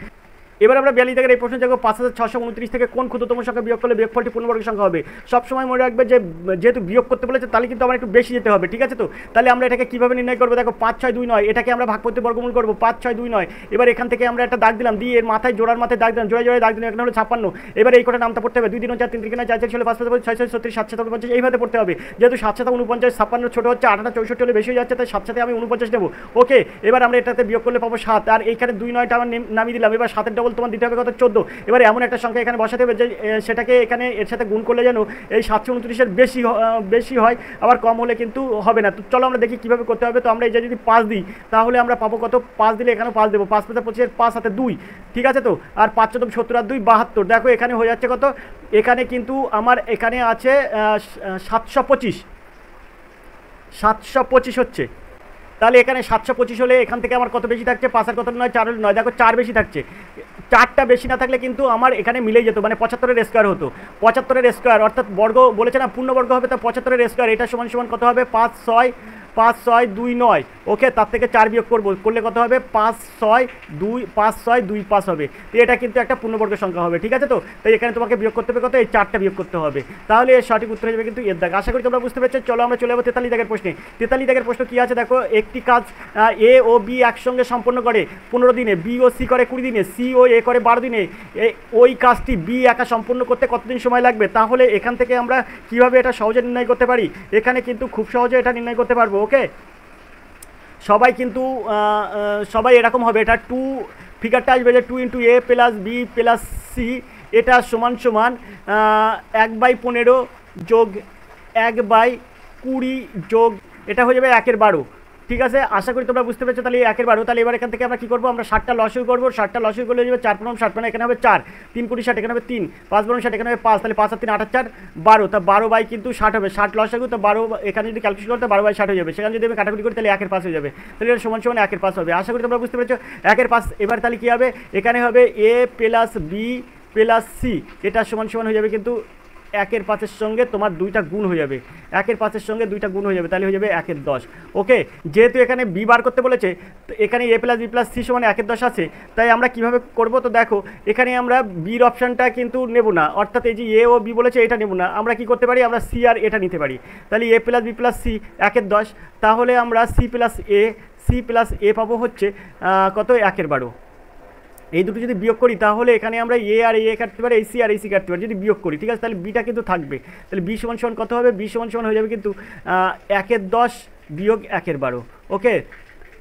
এবার আমরা 42 দাগের এই প্রশ্ন দেখো, 5629 থেকে কোন ক্ষুদ্রতম সংখ্যা বিয়োগ করলে বিয়োগফলটি পূর্ণবর্গ সংখ্যা হবে। সবসময় মনে রাখবে যে যেহেতু বিয়োগ করতে বলেছে তাহলে কিন্তু আমার একটু বেশি যেতে হবে, ঠিক আছে। তো তাহলে আমরা এটাকে কীভাবে নির্ণয় করবো, দেখো 5 6 2 9, এটাকে আমরা ভাগ করতে বর্গমূল করবো, 5 6 2 9। এবার এখান থেকে আমরা একটা দাগ দিলাম, দিয়ে এর মাথায় জোড়ার মাথায় দাগ দিলাম, জোড়ায় জোড়ায় দাগ দিলাম, এখানে হলো 56। এবার এই কটা নামটা পড়তে হবে, 2 3 4 3 3 4 4 6 5 5 6 6 37 7 7 49, এইভাবে পড়তে হবে। যেহেতু 7 7 49, 56 ছোটো হচ্ছে, 8 8 64 হলে বেশি হয়ে যাচ্ছে, তাই 7 সাথে আমি 49 নেবো, ওকে। এবার আমরা এটাতে বিয়োগ করলে পাবো 7, আর এইখানে 2 9টা আমার নামিয়ে দিলাম। এবার 7-এর ডবল তোমার দিতে হবে কত, 14। এবার এমন একটা সংখ্যা এখানে বসাতে হবে যে সেটাকে এখানে এর সাথে গুণ করলে যেন এই 729-এর বেশি হয়, আবার কম হলে কিন্তু হবে না। তো চলো আমরা দেখি কীভাবে করতে হবে। তো আমরা এই যে যদি 5 দিই তাহলে আমরা পাবো কত, 5 দিলে এখানেও 5 দেবো, 5 5 25, 5 হাতে 2, ঠিক আছে। তো আর 5 14 70 আর 2 72। দেখো এখানে হয়ে যাচ্ছে কত, এখানে কিন্তু আমার এখানে আছে 725 হচ্ছে। তাহলে এখানে 725 হলে এখান থেকে আমার কত বেশি থাকছে, 5 আর কত 9 4 9, দেখো 4 বেশি থাকছে। 4টা বেশি না থাকলে কিন্তু আমার এখানে মিলেই যেত, মানে 75-এর স্কোয়ার হতো। 75-এর স্কোয়ার অর্থাৎ বর্গ বলেছে না, পূর্ণবর্গ হবে, তা 75-এর স্কোয়ার, এটা সমান সমান কত হবে, 5 6 2 9, ওকে। তার থেকে 4 বিয়োগ করলে কত হবে, 5 6 2 5 হবে। তো এটা কিন্তু একটা পূর্ণবর্গ সংখ্যা হবে, ঠিক আছে। তো তাই এখানে তোমাকে বিয়োগ করতে হবে কত, এই 4টা বিয়োগ করতে হবে, তাহলে এর সঠিক উত্তর হয়ে যাবে কিন্তু এর দাগ। আশা করি তোমরা বুঝতে পেরেছো। চলো আমরা চলে যাবো 43 দাগের প্রশ্নে। 43 দাগের প্রশ্ন কী আছে দেখো, একটি কাজ এ ও বি একসঙ্গে সম্পন্ন করে 15 দিনে, বি ও সি করে 20 দিনে, সি ও এ করে 12 দিনে, ওই কাজটি বি একা সম্পন্ন করতে কতদিন সময় লাগবে। তাহলে এখান থেকে আমরা কিভাবে এটা সহজে নির্ণয় করতে পারি, এখানে কিন্তু খুব সহজে এটা নির্ণয় করতে পারবো, ওকে। সবাই কিন্তু সবাই এরকম হবে, এটা 2 ফিগারটা আসবে যে 2 × a + b + c, এটা সমান সমান 1/15 যোগ 1/20 যোগ, এটা হয়ে যাবে 1/12, ঠিক আছে। আশা করি তোমরা বুঝতে পেরেছো। তাহলে 1/12। তাহলে এবার এখান থেকে আমরা কী করবো, আমরা 60টা লসাগু করবো। 60টা লসাগু করলে যাবে 4 × 60, মানে এখানে হবে 4, 3 × 60 এখানে হবে 3, 5 × 60 এখানে হবে 5, তাহলে 5 আর 3 8 আর 4 12, তা 12 কিন্তু 60 হবে। 60 লসাগু, তো 12 এখানে যদি ক্যালকুলেশন করতে 12/60 হয়ে যাবে। সেখানে যদি আমি কাটাকুটি করি তাহলে 1/5 হয়ে যাবে, তাহলে এটা সমান সমান 1/5 হবে। আশা করি তোমরা বুঝতে পেরেছো। 1/5। এবার তাহলে কী হবে, এখানে হবে a + b + c, এটা সমান সমান হয়ে যাবে কিন্তু 1/5-এর সঙ্গে তোমার 2টা গুণ হয়ে যাবে, 1/5-এর সঙ্গে 2টা গুণ হয়ে যাবে, তাহলে হয়ে যাবে 1/10, ওকে। যেহেতু এখানে বি বার করতে বলেছে, তো এখানে a + b + c সমান 1/10 আছে, তাই আমরা কিভাবে করব, তো দেখো এখানে আমরা বির অপশানটা কিন্তু নেব না, অর্থাৎ এই যে এ ও বি বলেছে এটা নেব না। আমরা কি করতে পারি, আমরা সি আর এটা নিতে পারি। তাহলে a + b + c 1/10, তাহলে আমরা c + a পাবো হচ্ছে কত, 1/12, এই দুটো যদি বিয়োগ করি তাহলে এখানে আমরা এ আর এ কাটতে পারি, এই সি আর এই সি কাটতে পারি। যদি বিয়োগ করি ঠিক আছে, তাহলে বিটা কিন্তু থাকবে। তাহলে বি সমান সমান কত হবে? বি সমান সমান হয়ে যাবে কিন্তু 1/10 বিয়োগ 1/12। ওকে,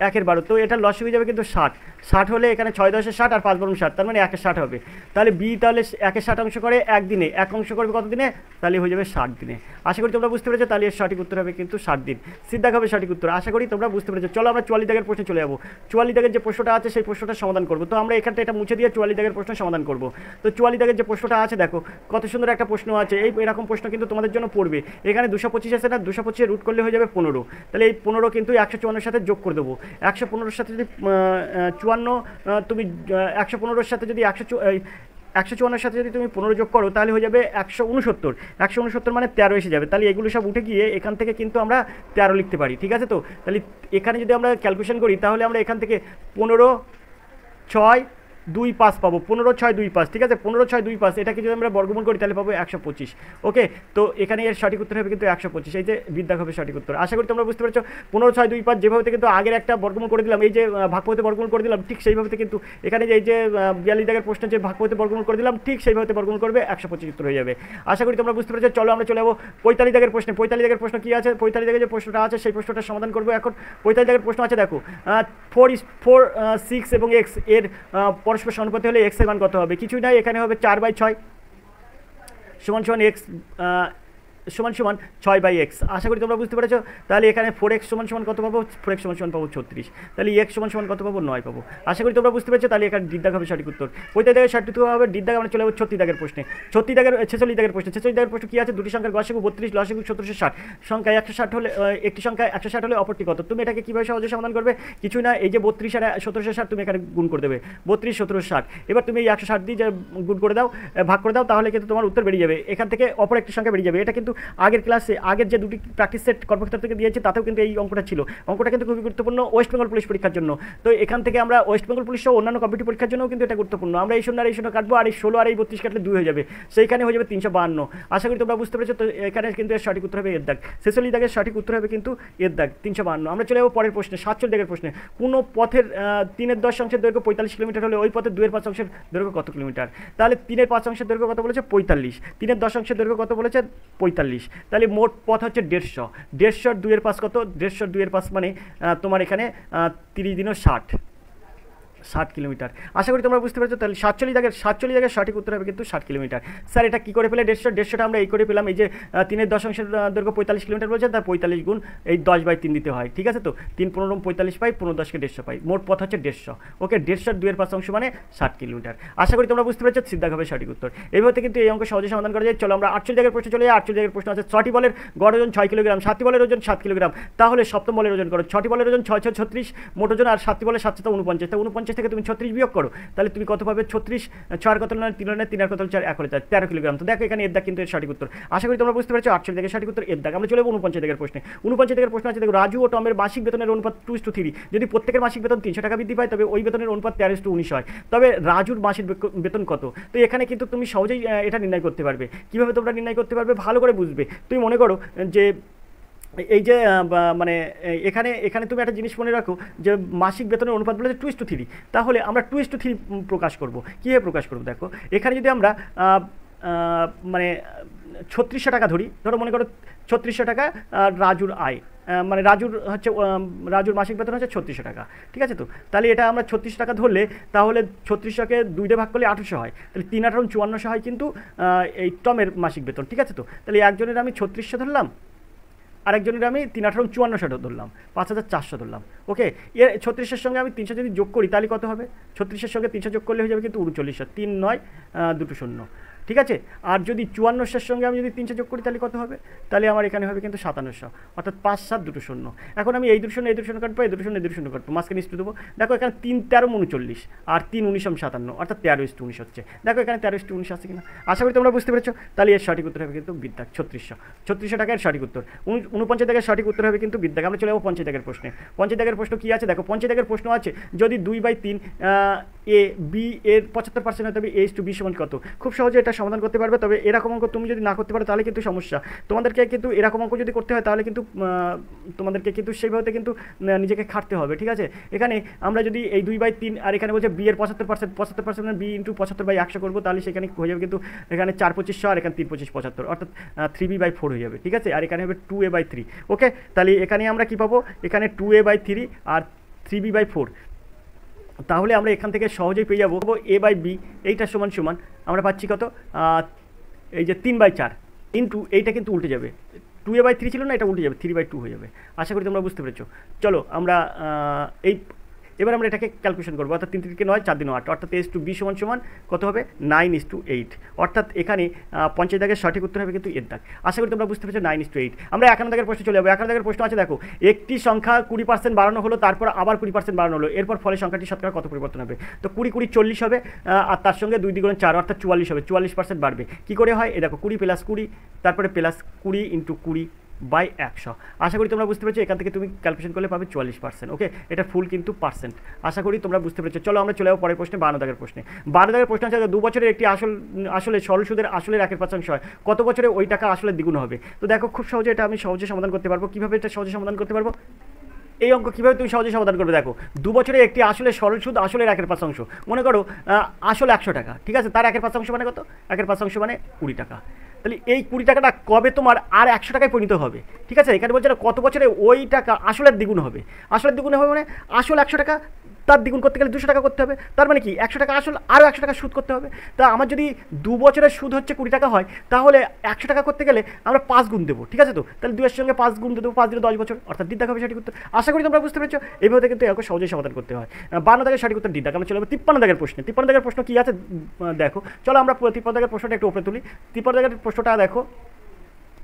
1/12, তো এটা লস হয়ে যাবে কিন্তু 60। 60 হলে এখানে 6×10=60 আর 5×60, তার মানে 1/60 হবে। তাহলে বি তাহলে 1/60 অংশ করে একদিনে, এক অংশ করবে কত দিনে? তাহলে হয়ে যাবে 60 দিনে। আশা করি তোমরা বুঝতে পেরেছো। তাহলে এর সঠিক উত্তর হবে কিন্তু 60 দিন। সিদ্ধাক হবে সঠিক উত্তর। আশা করি তোমরা বুঝতে পেরেছো। চলো আমরা 44 দাগের প্রশ্নে চলে যাবো। 44 দাগের যে প্রশ্নটা আছে সেই প্রশ্নটা সমাধান করবো। তো আমরা এখানটা এটা মুছে দিয়ে 44 দাগের প্রশ্ন সমাধান করবো। তো 44 দাগের যে প্রশ্নটা আছে দেখো কত সুন্দর একটা প্রশ্ন আছে। এরকম প্রশ্ন কিন্তু তোমাদের জন্য পড়বে। এখানে 225 আছে না, 225 রুট করলে হয়ে যাবে 15। তাহলে এই 15 কিন্তু 154 সাথে যোগ করে দেবো। 115 সাথে যদি 54 তুমি 115 সাথে যদি 154 সাথে যদি তুমি 15 যোগ করো তাহলে হয়ে যাবে 169। 169 মানে 13 এসে যাবে। তাহলে এগুলো সব উঠে গিয়ে এখান থেকে কিন্তু আমরা 13 লিখতে পারি। ঠিক আছে, তো তাহলে এখানে যদি আমরা ক্যালকুলেশন করি তাহলে আমরা এখান থেকে 15/6=25 পাবো। 15/6=25, ঠিক আছে, 15/6=25, এটাকে যদি আমরা বর্গমূল করি তাহলে পাবো 125। ওকে, তো এখানে এর সঠিক উত্তর হবে কিন্তু 125। এই যে বিদ্যাক হবে সঠিক উত্তর। আশা করি তোমরা বুঝতে পেরেছো। 15/6=25 যেভাবে কিন্তু আগের একটা বর্গমূল করে দিলাম, এই যে ভাগফলতে বর্গমূল করে দিলাম, ঠিক সেইভাবে কিন্তু এখানে এই যে 42 দাগের প্রশ্ন যে ভাগফলতে বর্গমূল করে দিলাম, ঠিক সেইভাবে বর্গমূল করবে 125 উত্তর হয়ে যাবে। আশা করি তোমরা বুঝতে পেরেছো। চলো আমরা চলে যাবো 45 দাগের প্রশ্নে। 45 দাগের প্রশ্ন কী আছে? 45 দাগের যে প্রশ্নটা আছে সেই প্রশ্নটা সমাধান করবো এখন। 45 দাগের প্রশ্ন আছে দেখো 4, 6 এবং এক্স এর পরস্পর সমানুপাতি হলে এক্স এর মান কত হবে? কিছুই নাই, এখানে হবে 4/6 সমান সমান এক্স সমান সমান 6/x। আশা করি তোমরা বুঝতে পেরেছো। তাহলে এখানে 4x সমান সমান কত পাবো? 4x সমান সমান পাবো 36। তাহলে x সমান সমান কত পাবো? 9 পাবো। আশা করি তোমরা বুঝতে পেরেছো। তাহলে এখানে ডিদ্দাগ হবে সঠিক উত্তর। 45 দাগের সঠিক উত্তর হবে ডিদ্দাগ। আমরা চলে যাবো 36 দাগের প্রশ্নে। 46 দাগের প্রশ্ন। 46 দাগের প্রশ্ন কী আছে? দুটি সংখ্যার গসাগু 32, লসাগু 1760। সংখ্যা 160 হলে একটি সংখ্যা 160 হলে অপরটি কত? তুমি এটাকে কীভাবে সহজে সমাধান করবে? কিছুই না, এই যে 32 আর 1760 তুমি এখানে গুণ করে দেবে। 32, 1760। এবার তুমি এই 160 দিয়ে গুণ করে দাও, ভাগ করে দাও, তাহলে কিন্তু তোমার উত্তর বেরিয়ে যাবে। এখান থেকে অপর একটি সংখ্যা বেরিয়ে যাবে। এটা কিন্তু আগের ক্লাসে আগের যে দুটি প্র্যাকটিস সেট কর্মক্ষেত্র থেকে দিয়েছে তাতেও কিন্তু এই অঙ্কটা ছিল। অঙ্কটা কিন্তু খুবই গুরুত্বপূর্ণ ওয়েস্ট বেঙ্গল পুলিশ পরীক্ষার জন্য। তো এখান থেকে আমরা ওয়েস্ট বেঙ্গল পুলিশ সহ অন্যান্য কম্পিটিটিভ পরীক্ষার জন্যও কিন্তু এটা গুরুত্বপূর্ণ। আমরা এই 0 আর এই 0 কাটবো, আর এই 16 আর এই 32 কাটলে 2 হয়ে যাবে, সেইখানে হয়ে যাবে 352। আশা করি তোমরা বুঝতে পেরেছো। তো এখানে কিন্তু এর সঠিক উত্তর হবে এর দাগ। 46 দাগের সঠিক উত্তর হবে কিন্তু এর দাগ 352। আমরা চলে যাবো পরের প্রশ্নে। 47 দাগের প্রশ্নে। কোনো পথের 3/10 অংশের দৈর্ঘ্য 45 কিলোমিটার হলে ওই পথের 2/5 অংশের দৈর্ঘ্য কত কিলোমিটার? তাহলে 3/5 অংশের দৈর্ঘ্য কত বলেছে? 45। 3/10 অংশের দৈর্ঘ্য কত বলেছে? 45। তাহলে মোট পথ হচ্ছে 150। 150 2/5 কত? 150 2/5 মানে তোমার এখানে 30 দিনও 60 কিলোমিটার। আশা করি তোমরা বুঝতে পেরেছো। তাহলে 47 দাগের সঠিক উত্তর হবে কিন্তু 60 কিলোমিটার। স্যার এটা কী করে পেলে? 150টা আমরা এই করে পেলাম, এই যে 3/10 অংশের দৈর্ঘ্য 45 কিলোমিটার বলেছে, তার 45 গুণ এই 10/3 দিতে হয়। ঠিক আছে, তো 3 15 45 পাই, 15 10কে 150 পাই, মোট পথ হচ্ছে 150। ওকে, 150 2/5 অংশ মানে 60 কিলোমিটার। আশা করি তোমরা বুঝতে পেরেছো। সিদ্ধাক হবে সঠিক উত্তর। এইভাবে কিন্তু এই অঙ্ক সহজে সমাধান করা যায়। চলো আমরা 48 দাগের প্রশ্ন চলে যাই। 48 দাগের প্রশ্ন আছে 6টি বলের গড় ওজন 6 কিলোগ্রাম, 7টি বলের ওজন 7 কিলোগ্রাম, তাহলে সপ্তম বলের ওজন করো। 6টি বলের ওজন 6 6 36 মোট ওজন, আর 7টি বলের 7 7 49। তা 49 থেকে তুমি 36 বিয়োগ করো, তাহলে তুমি কত পাবে? 36। 6 কত নয় 3 নয় 3 আর কত 4 1 হলে 13 কিলোগ্রাম। তো দেখো এখানে এর দাগ কিন্তু এর সঠিক উত্তর। আশা করি তোমরা বুঝতে পেরেছো। 48 দাগের সঠিক উত্তর এর দাগ। আমরা চলে যাবো 49 দাগের প্রশ্নে। 49 দাগের প্রশ্ন আছে দেখো রাজু ও টমের মাসিক বেতনের অনুপাত 2:3। যদি প্রত্যেকের মাসিক বেতন 300 টাকা বৃদ্ধি পায় তবে ওই বেতনের অনুপাত 13:19 হয়। তবে রাজুর মাসিক বেতন কত? তো এখানে কিন্তু তুমি সহজেই এটা নির্ণয় করতে পারবে। কীভাবে তোমরা নির্ণয় করতে পারবে? ভালো করে বুঝবে। তুমি মনে করো যে এই যে মানে এখানে তুমি একটা জিনিস মনে রাখো যে মাসিক বেতনের অনুপাত বলে 2:3, তাহলে আমরা 2:3 প্রকাশ করব। কীভাবে প্রকাশ করব? দেখো এখানে যদি আমরা মানে 3600 টাকা ধরো মনে করো 3600 টাকা রাজুর আয়, মানে রাজুর মাসিক বেতন হচ্ছে 3600 টাকা। ঠিক আছে, তো তাহলে এটা আমরা 36 টাকা ধরলে তাহলে 3600কে 2 দিয়ে ভাগ করলে 800 হয়, তাহলে 3 8 5400 হয় কিন্তু এই টমের মাসিক বেতন। ঠিক আছে, তো তাহলে একজনের আমি 3600 ধরলাম, আরেকজনের আমি 3 8 5400 ধরলাম, 5400 ধরলাম। ওকে, এর 36-এর সঙ্গে আমি 300 যদি যোগ করি তাহলে কত হবে? 36-এর সঙ্গে 300 যোগ করলে হয়ে যাবে কিন্তু 3900। 3 9 2 0। ঠিক আছে, আর যদি 5400-এর সঙ্গে আমি যদি 300 যোগ করি তাহলে কত হবে? তাহলে আমার এখানে হবে কিন্তু 5700, অর্থাৎ 5 7 2 0। এখন আমি এই 2 0 এই 2 0 কাটবো, এই 2 0 এই 2 0 কাটবো, মাঝখানে ইস্টু দেবো। দেখো এখানে 3 13 39 আর 3 19 57, অর্থাৎ 13:19 হচ্ছে। দেখো এখানে 13:19 আছে কিনা? আশা করি তোমরা বুঝতে পেরেছো। তাহলে এর সঠিক উত্তর হবে কিন্তু বিদ্যাক 3600 টাকার সঠিক উত্তর। 49 দাগের সঠিক উত্তর হবে কিন্তু বিদ্যাক। আমরা চলে যাবো 50 দাগের প্রশ্নে। 50 দাগের প্রশ্ন কী আছে দেখো। 50 দাগের প্রশ্ন আছে যদি 2/3 এ বি এর 75% হয় তবে A/B সমান কত? খুব সহজে এটা এটা সমাধান করতে পারবে। তবে এরকম অঙ্ক তুমি যদি না করতে পারো তাহলে কিন্তু সমস্যা। তোমাদেরকে কিন্তু এরকম অঙ্ক যদি করতে হয় তাহলে কিন্তু তোমাদেরকে কিন্তু সেইভাবে কিন্তু নিজেকে খাটতে হবে, ঠিক আছে। এখানে আমরা যদি এই 2/3 আর এখানে বলছে বি এর 75% মানে বি ইন্টু 75/100 করবো, তাহলে সেখানে হয়ে যাবে কিন্তু এখানে 4 25 আর এখানে 3 25 75, অর্থাৎ 3b/4 হয়ে যাবে, ঠিক আছে। আর এখানে হবে 2a/3। ওকে, তাহলে এখানে আমরা কি পাবো, এখানে 2a/3 আর 3b/4। তাহলে আমরা এখান থেকে সহজেই পেয়ে যাবো a/b, এইটা সমান সমান আমরা পাচ্ছি কত, এই যে 3/4 ইন্টু এইটা কিন্তু উল্টে যাবে, 2a/3 ছিল না, এটা উল্টে যাবে 3/2 হয়ে যাবে। আশা করি তোমরা বুঝতে পেরেছো। চলো আমরা এবার আমরা এটাকে ক্যালকুলেশন করবো, অর্থাৎ 3 3 9 4 2 8, অর্থাৎ a/b সমান সমান কত হবে 9:8, অর্থাৎ এখানে 50 দাগের সঠিক উত্তর হবে কিন্তু এর দাগ। আশা করি তোমরা বুঝতে পেরেছো 9:8। আমরা 51 দাগের প্রশ্নে চলে যাবো। 51 দাগের প্রশ্ন আছে, দেখো একটি সংখ্যা 20% বাড়ানো হলো, তারপর আবার 20% বাড়ানো হলো, এরপর ফলে সংখ্যাটি শতকরা কত পরিবর্তন হবে। তো 20 20 40 হবে, আর তার সঙ্গে 2 দ্বিগুণ 4 অর্থাৎ 44 হবে, 44% বাড়বে। কী করে হয়, এই দেখো 20 + 20, তারপরে প্লাস 20 × 20/100। আশা করি তোমরা বুঝতে পেরেছো, এখান থেকে তুমি ক্যালকুলেশন করলে পাবে 44%। ওকে, এটা ফুল কিন্তু পার্সেন্ট। আশা করি তোমরা বুঝতে পেরেছো। চলো আমরা চলে যাবো পরের প্রশ্নে, 52 দাগের প্রশ্নে। 52 দাগের প্রশ্ন আছে, 2 বছরের একটি আসলে সরল সুদের আসলের 1% হয়, কত বছরে ওই টাকা আসলে দ্বিগুণ হবে। তো দেখো খুব সহজে এটা আমি সহজে সমাধান করতে পারবো। কীভাবে এটা সহজে সমাধান করতে পারবো, এই অঙ্ক কীভাবে তুমি সহজে সমাধান করবে, দেখো 2 বছরে একটি আসলে সরল সুদ আসলের 1% মনে করো আসল 100 টাকা, ঠিক আছে, তার 1% মানে কত, 1% মানে 20 টাকা। তাহলে এই 20 টাকাটা কবে তোমার আর 100 টাকায় পরিণত হবে, ঠিক আছে। এখানে বলছে কত বছরে ওই টাকা আসলের দ্বিগুণ হবে। আসলের দ্বিগুণ হবে মানে আসল 100 টাকা, তার দ্বিগুণ করতে গেলে 200 টাকা করতে হবে। তার মানে কি 100 টাকা আসল, আরও 100 টাকা সুদ করতে হবে। তা আমার যদি 2 বছরের সুদ হচ্ছে 20 টাকা হয়, তাহলে 100 টাকা করতে গেলে আমরা 5 গুণ দেবো, ঠিক আছে। তো তাহলে 2 এর সঙ্গে 5 গুণ দেবো, 5 দিলে 10 বছর, অর্থাৎ দ্বিধাক হবে সঠিক উত্তর। আশা করি তোমরা বুঝতে পেরেছো। এইভাবে কিন্তু একে সহজেই সমাধান করতে হয়। 52 দাগের সঠিক উত্তর দ্বিধাক। আমরা চলে যাবো 53 দাগের প্রশ্নে। 53 দাগের প্রশ্ন কী আছে দেখো, চলো আমরা 53 দাগের প্রশ্নটা একটু উপরে তুলি। 53 দাগের প্রশ্নটা দেখো,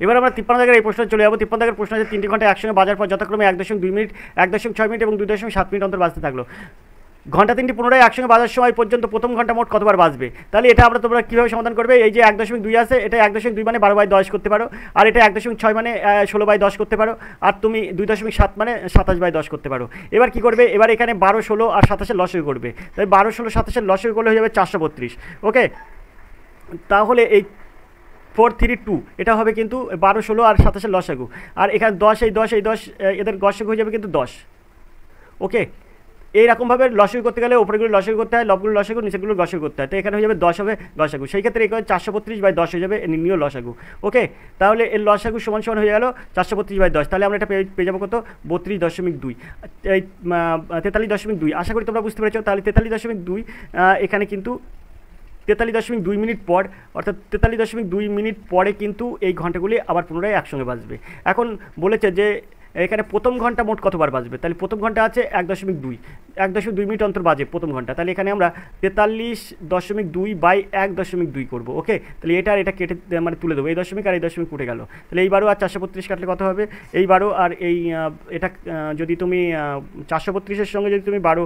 এবার আমরা 53 দাগের এই প্রশ্নে চলে যাবো। 53 দাগের প্রশ্ন আছে, 3টি ঘন্টা একসঙ্গে বাজার পর যথাক্রমে 1.2 মিনিট, 1.6 মিনিট এবং 2.7 মিনিট অন্তর বাজতে থাকলো। ঘন্টা 3টি পুনরায় একসঙ্গে বাজার সময় পর্যন্ত প্রথম ঘন্টা মোট কতবার বাজবে। তাহলে এটা তোমরা কীভাবে সমাধান করবে, এই যে 1.2 আছে, এটা 1.2 মানে 12/10 করতে পারো, আর এটা 1.6 মানে 16/10 করতে পারো, আর তুমি 2.7 মানে 27/10 করতে পারো। এবার কি করবে, এবার এখানে 12 16 আর 27 লসাগু করবে। তাই 12 16 27 লসাগু করলে হয়ে যাবে 432। ওকে, তাহলে এই 432 এটা হবে কিন্তু 12 16 আর 27 লসাগু, আর এখানে 10 এই 10 এদের লসাগু হয়ে যাবে কিন্তু 10। ওকে, এইরকমভাবে লসাগু করতে গেলে ওপরেগুলো লসাগু করতে হয়, লবগুলো লসাগু, নিচেগুলো লসাগু করতে হয়। তো এখানে হয়ে যাবে 10 হবে লসাগু, সেই ক্ষেত্রে এখানে 432/10 হয়ে যাবে নির্ণীয় লসাগু। ওকে, তাহলে এর লসাগু সমান সমান হয়ে গেল 432/10। তাহলে আমরা এটা পেয়ে যাবো কত, 32.2, এই 43.2। আশা করি তোমরা বুঝতে পেরেছো। তাহলে 43.2 এখানে কিন্তু 43.2 মিনিট পর, অর্থাৎ 43.2 মিনিট পরে কিন্তু এই ঘন্টাগুলি আবার পুনরায় একসঙ্গে বাজবে। এখন বলেছে যে এখানে প্রথম ঘন্টা মোট কতবার বাজবে। তাহলে প্রথম ঘন্টা আছে 1.2 মিনিট অন্তর বাজে প্রথম ঘন্টা। তাহলে এখানে আমরা 43.2/1.2 করবো। ওকে, তাহলে এটা আর এটা কেটে মানে তুলে দেবো, এই দশমিক আর এই দশমিক উঠে গেল। তাহলে এই 12 আর 432 কাটলে কত হবে, এই 12 আর এই এটা যদি তুমি 432-এর সঙ্গে যদি তুমি 12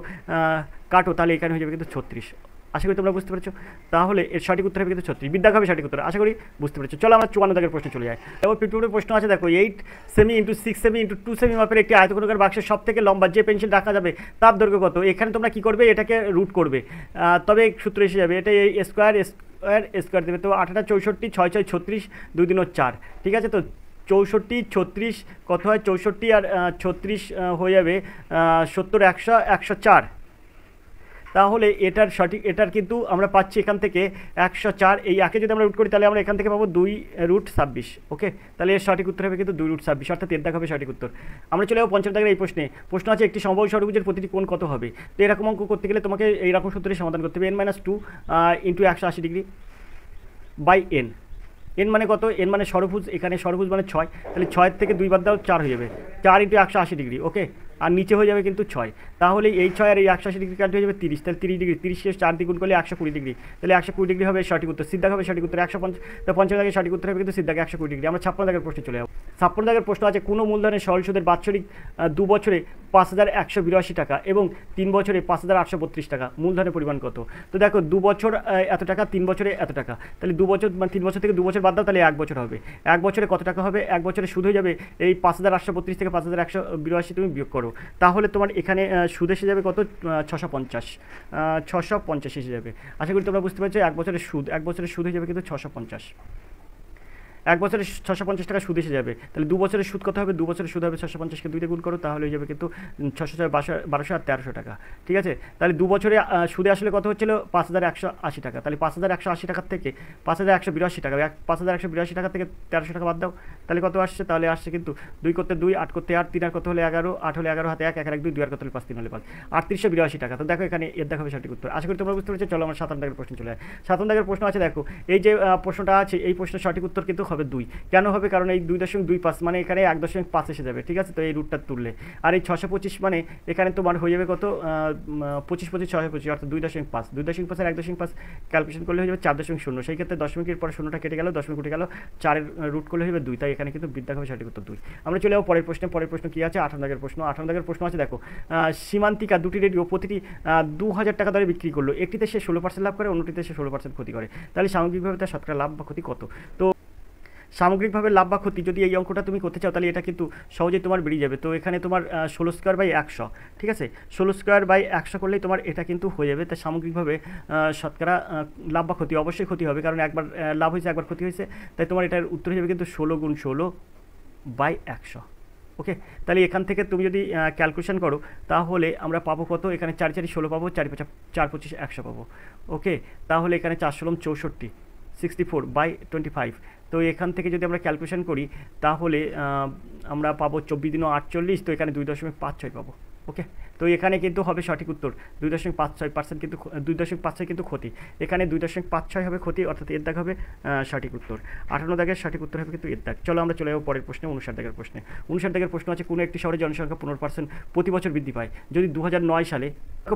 কাটো, তাহলে এখানে হয়ে যাবে কিন্তু 36। আশা করি তোমরা বুঝতে পেরেছো। তাহলে এর সঠিক উত্তর হবে কিন্তু 36, বিদ্যাক হবে সঠিক উত্তর। আশা করি বুঝতে পেরেছো। চলো আমরা 54 দাগের প্রশ্নে চলে যাই। এবার 52 প্রশ্ন আছে, দেখো 8 সেমি × 6 সেমি × 2 সেমি মাপের একটি আয়তক্ষেত্রাকার বাক্সের সব থেকে লম্বা যে পেন্সিল রাখা যাবে তার দৈর্ঘ্য কত। এখানে তোমরা কী করবে, এটাকে রুট করবে, তবে সূত্র এসে যাবে, এটা এই স্কোয়ার দেবে। তো 8 8 64, 6 6 36, 2 3 4, ঠিক আছে। তো 64 36 কত হয়, 64 আর 36 হয়ে যাবে 70 100 104। তাহলে এটার কিন্তু আমরা পাচ্ছি এখান থেকে 104, এই একে যদি আমরা রুট করি তাহলে আমরা এখান থেকে পাবো 2√26। ওকে, তাহলে এর সঠিক উত্তর হবে কিন্তু 2√26, অর্থাৎ এর দাগ হবে সঠিক উত্তর। আমরা চলে যাবো 55 দাগের এই প্রশ্ন আছে, একটি সমবাহু ষড়ভুজের প্রতিটি কোণ কত হবে। তো এরকম অঙ্ক করতে গেলে তোমাকে এইরকম সূত্রে সমাধান করতে হবে, n - 2 × 180 degree by n। n মানে কত, n মানে ষড়ভুজ, এখানে ষড়ভুজ মানে 6, তাহলে 6 থেকে 2 বাদ দাও 4 হয়ে যাবে, 4 × 180 ডিগ্রি। ওকে, আর নিচে হয়ে যাবে কিন্তু 6, তাহলে এই 6 আর এই 180 ডিগ্রি কাটতে হয়ে যাবে 30, তাহলে 30 ডিগ্রি, 30 কে 4 দ্বিগুণ করলে 120 ডিগ্রি, তাহলে 120 ডিগ্রি হবে সঠিক উত্তর। সিদ্ধাক হবে সঠিক উত্তর। 150 দাগের সঠিক উত্তর হবে কিন্তু সিদ্ধাক 120 ডিগ্রি। আমরা 56 দাগের প্রশ্নে চলে যাবো। 56 দাগের প্রশ্ন আছে কোনো মূলধনের সরল সুদের বাৎসরিক 2 বছরে 5,182 টাকা এবং 3 বছরে 5,832 টাকা, মূলধনের পরিমাণ কত? তো দেখো 2 বছর এত টাকা, 3 বছরে এত টাকা, তাহলে 2 বছর মানে 3 বছর থেকে 2 বছর বাদ দাও, তাহলে 1 বছর হবে। 1 বছরে কত টাকা হবে? 1 বছরে সুদ হয়ে যাবে এই 5,832 থেকে 5,182 তুমি বিয়োগ করো, তাহলে তোমার এখানে সুদ এসে যাবে কত? 650 এসে যাবে। আশা করি তোমরা বুঝতে পারছো। 1 বছরের সুদ হয়ে যাবে কিন্তু 650। 1 বছরে 650 টাকা সুদ এসে যাবে, তাহলে 2 বছরের সুদ কত হবে? 2 বছরের সুদ হবে 650কে 2 দিয়ে গুণ করো, তাহলে হয়ে যাবে কিন্তু 600 1200 আর 1300 টাকা। ঠিক আছে, তাহলে 2 বছরে সুদে আসলে কত হচ্ছিল? 5,180 টাকা। তাহলে 5,180 টাকার থেকে 5,182 টাকা, 5,182 টাকা থেকে 1300 টাকা বাদ দাও, তাহলে কত আসছে? তাহলে আসছে কিন্তু 2 করতে 2, 8 করতে 8, 3 আর কত হলে 11, 8 হলে 11, হাতে 1, 1 আর 1 2, 2 আর কত হলে 5, 3 হলে 5, 3882 টাকা। তো দেখো এখানে এর দেখাবে সঠিক উত্তর। আশা করি তোমরা বুঝতে পেরেছো। চলো আমরা 57 দাগের প্রশ্ন চলে যায়। 57 দাগের প্রশ্ন আছে, দেখো এই যে প্রশ্নটা আছে, এই প্রশ্নের সঠিক উত্তর কিন্তু হবে 2। কেন হবে? কারণ এই 2.25 মানে এখানে 1.5 এসে যাবে। ঠিক আছে, তো এই রুটটা তুললে, আর এই 625 মানে এখানে তোমার হয়ে যাবে কত? 25 25 625 অর্থাৎ 2.5, 2.5 আর 1.5 ক্যালকুলেশন করলে হয়ে যাবে 4.0। সেই ক্ষেত্রে দশমিকের পরে শূন্যটা কেটে গেল, দশমিক উঠে গেল, 4-এর রুট করলে হয়ে যাবে 2। তাই এখানে কিন্তু বিদ্যা হবে সঠিক উত্তর 2। আমরা চলে যাবো পরের প্রশ্নে। পরের প্রশ্ন কী আছে? 58 দাগের প্রশ্ন। 58 দাগের প্রশ্ন আছে, দেখো সীমান্তিকা দুটি রেডিও প্রতিটি 2,000 টাকা দরে বিক্রি করলো। একটিতে সে 16% লাভ করে, অন্যটিতে সে 16% ক্ষতি করে। তাহলে সামগ্রিকভাবে তার শতকরা লাভ বা ক্ষতি কত? তো সামগ্রিকভাবে লাভ বা ক্ষতি যদি এই অঙ্কটা তুমি করতে চাও, তাহলে এটা কিন্তু সহজেই তোমার বেরিয়ে যাবে। তো এখানে তোমার 16² 100, ঠিক আছে, 16² 100 করলেই তোমার এটা কিন্তু হয়ে যাবে। তাই সামগ্রিকভাবে শতকরা লাভ বা ক্ষতি, অবশ্যই ক্ষতি হবে, কারণ একবার লাভ হয়েছে, একবার ক্ষতি হয়েছে। তাই তোমার এটার উত্তর হয়ে যাবে কিন্তু 16 × 16/100। ওকে, তাহলে এখান থেকে তুমি যদি ক্যালকুলেশন করো, তাহলে আমরা পাবো কত? এখানে 4 4 16 পাবো, 4 5 4 25 100 পাবো। ওকে, তাহলে এখানে 4 16 64, 64/25। তো এখান থেকে যদি আমরা ক্যালকুলেশন করি, তাহলে আমরা পাবো 24 × 48, তো এখানে 2.56 পাবো। ওকে, তো এখানে কিন্তু হবে সঠিক উত্তর 2.56%, কিন্তু 2.56 কিন্তু ক্ষতি, এখানে 2.56 হবে ক্ষতি, অর্থাৎ এর দাগ হবে সঠিক উত্তর। 58 দাগের সঠিক উত্তর হবে কিন্তু এর দাগ। চলো আমরা চলে যাবো পরের প্রশ্নে, 59 দাগের প্রশ্নে। 59 দাগের প্রশ্ন আছে, কোনো একটি শহরে জনসংখ্যা 15% প্রতি বছর বৃদ্ধি পায় যদি 2009 সালে।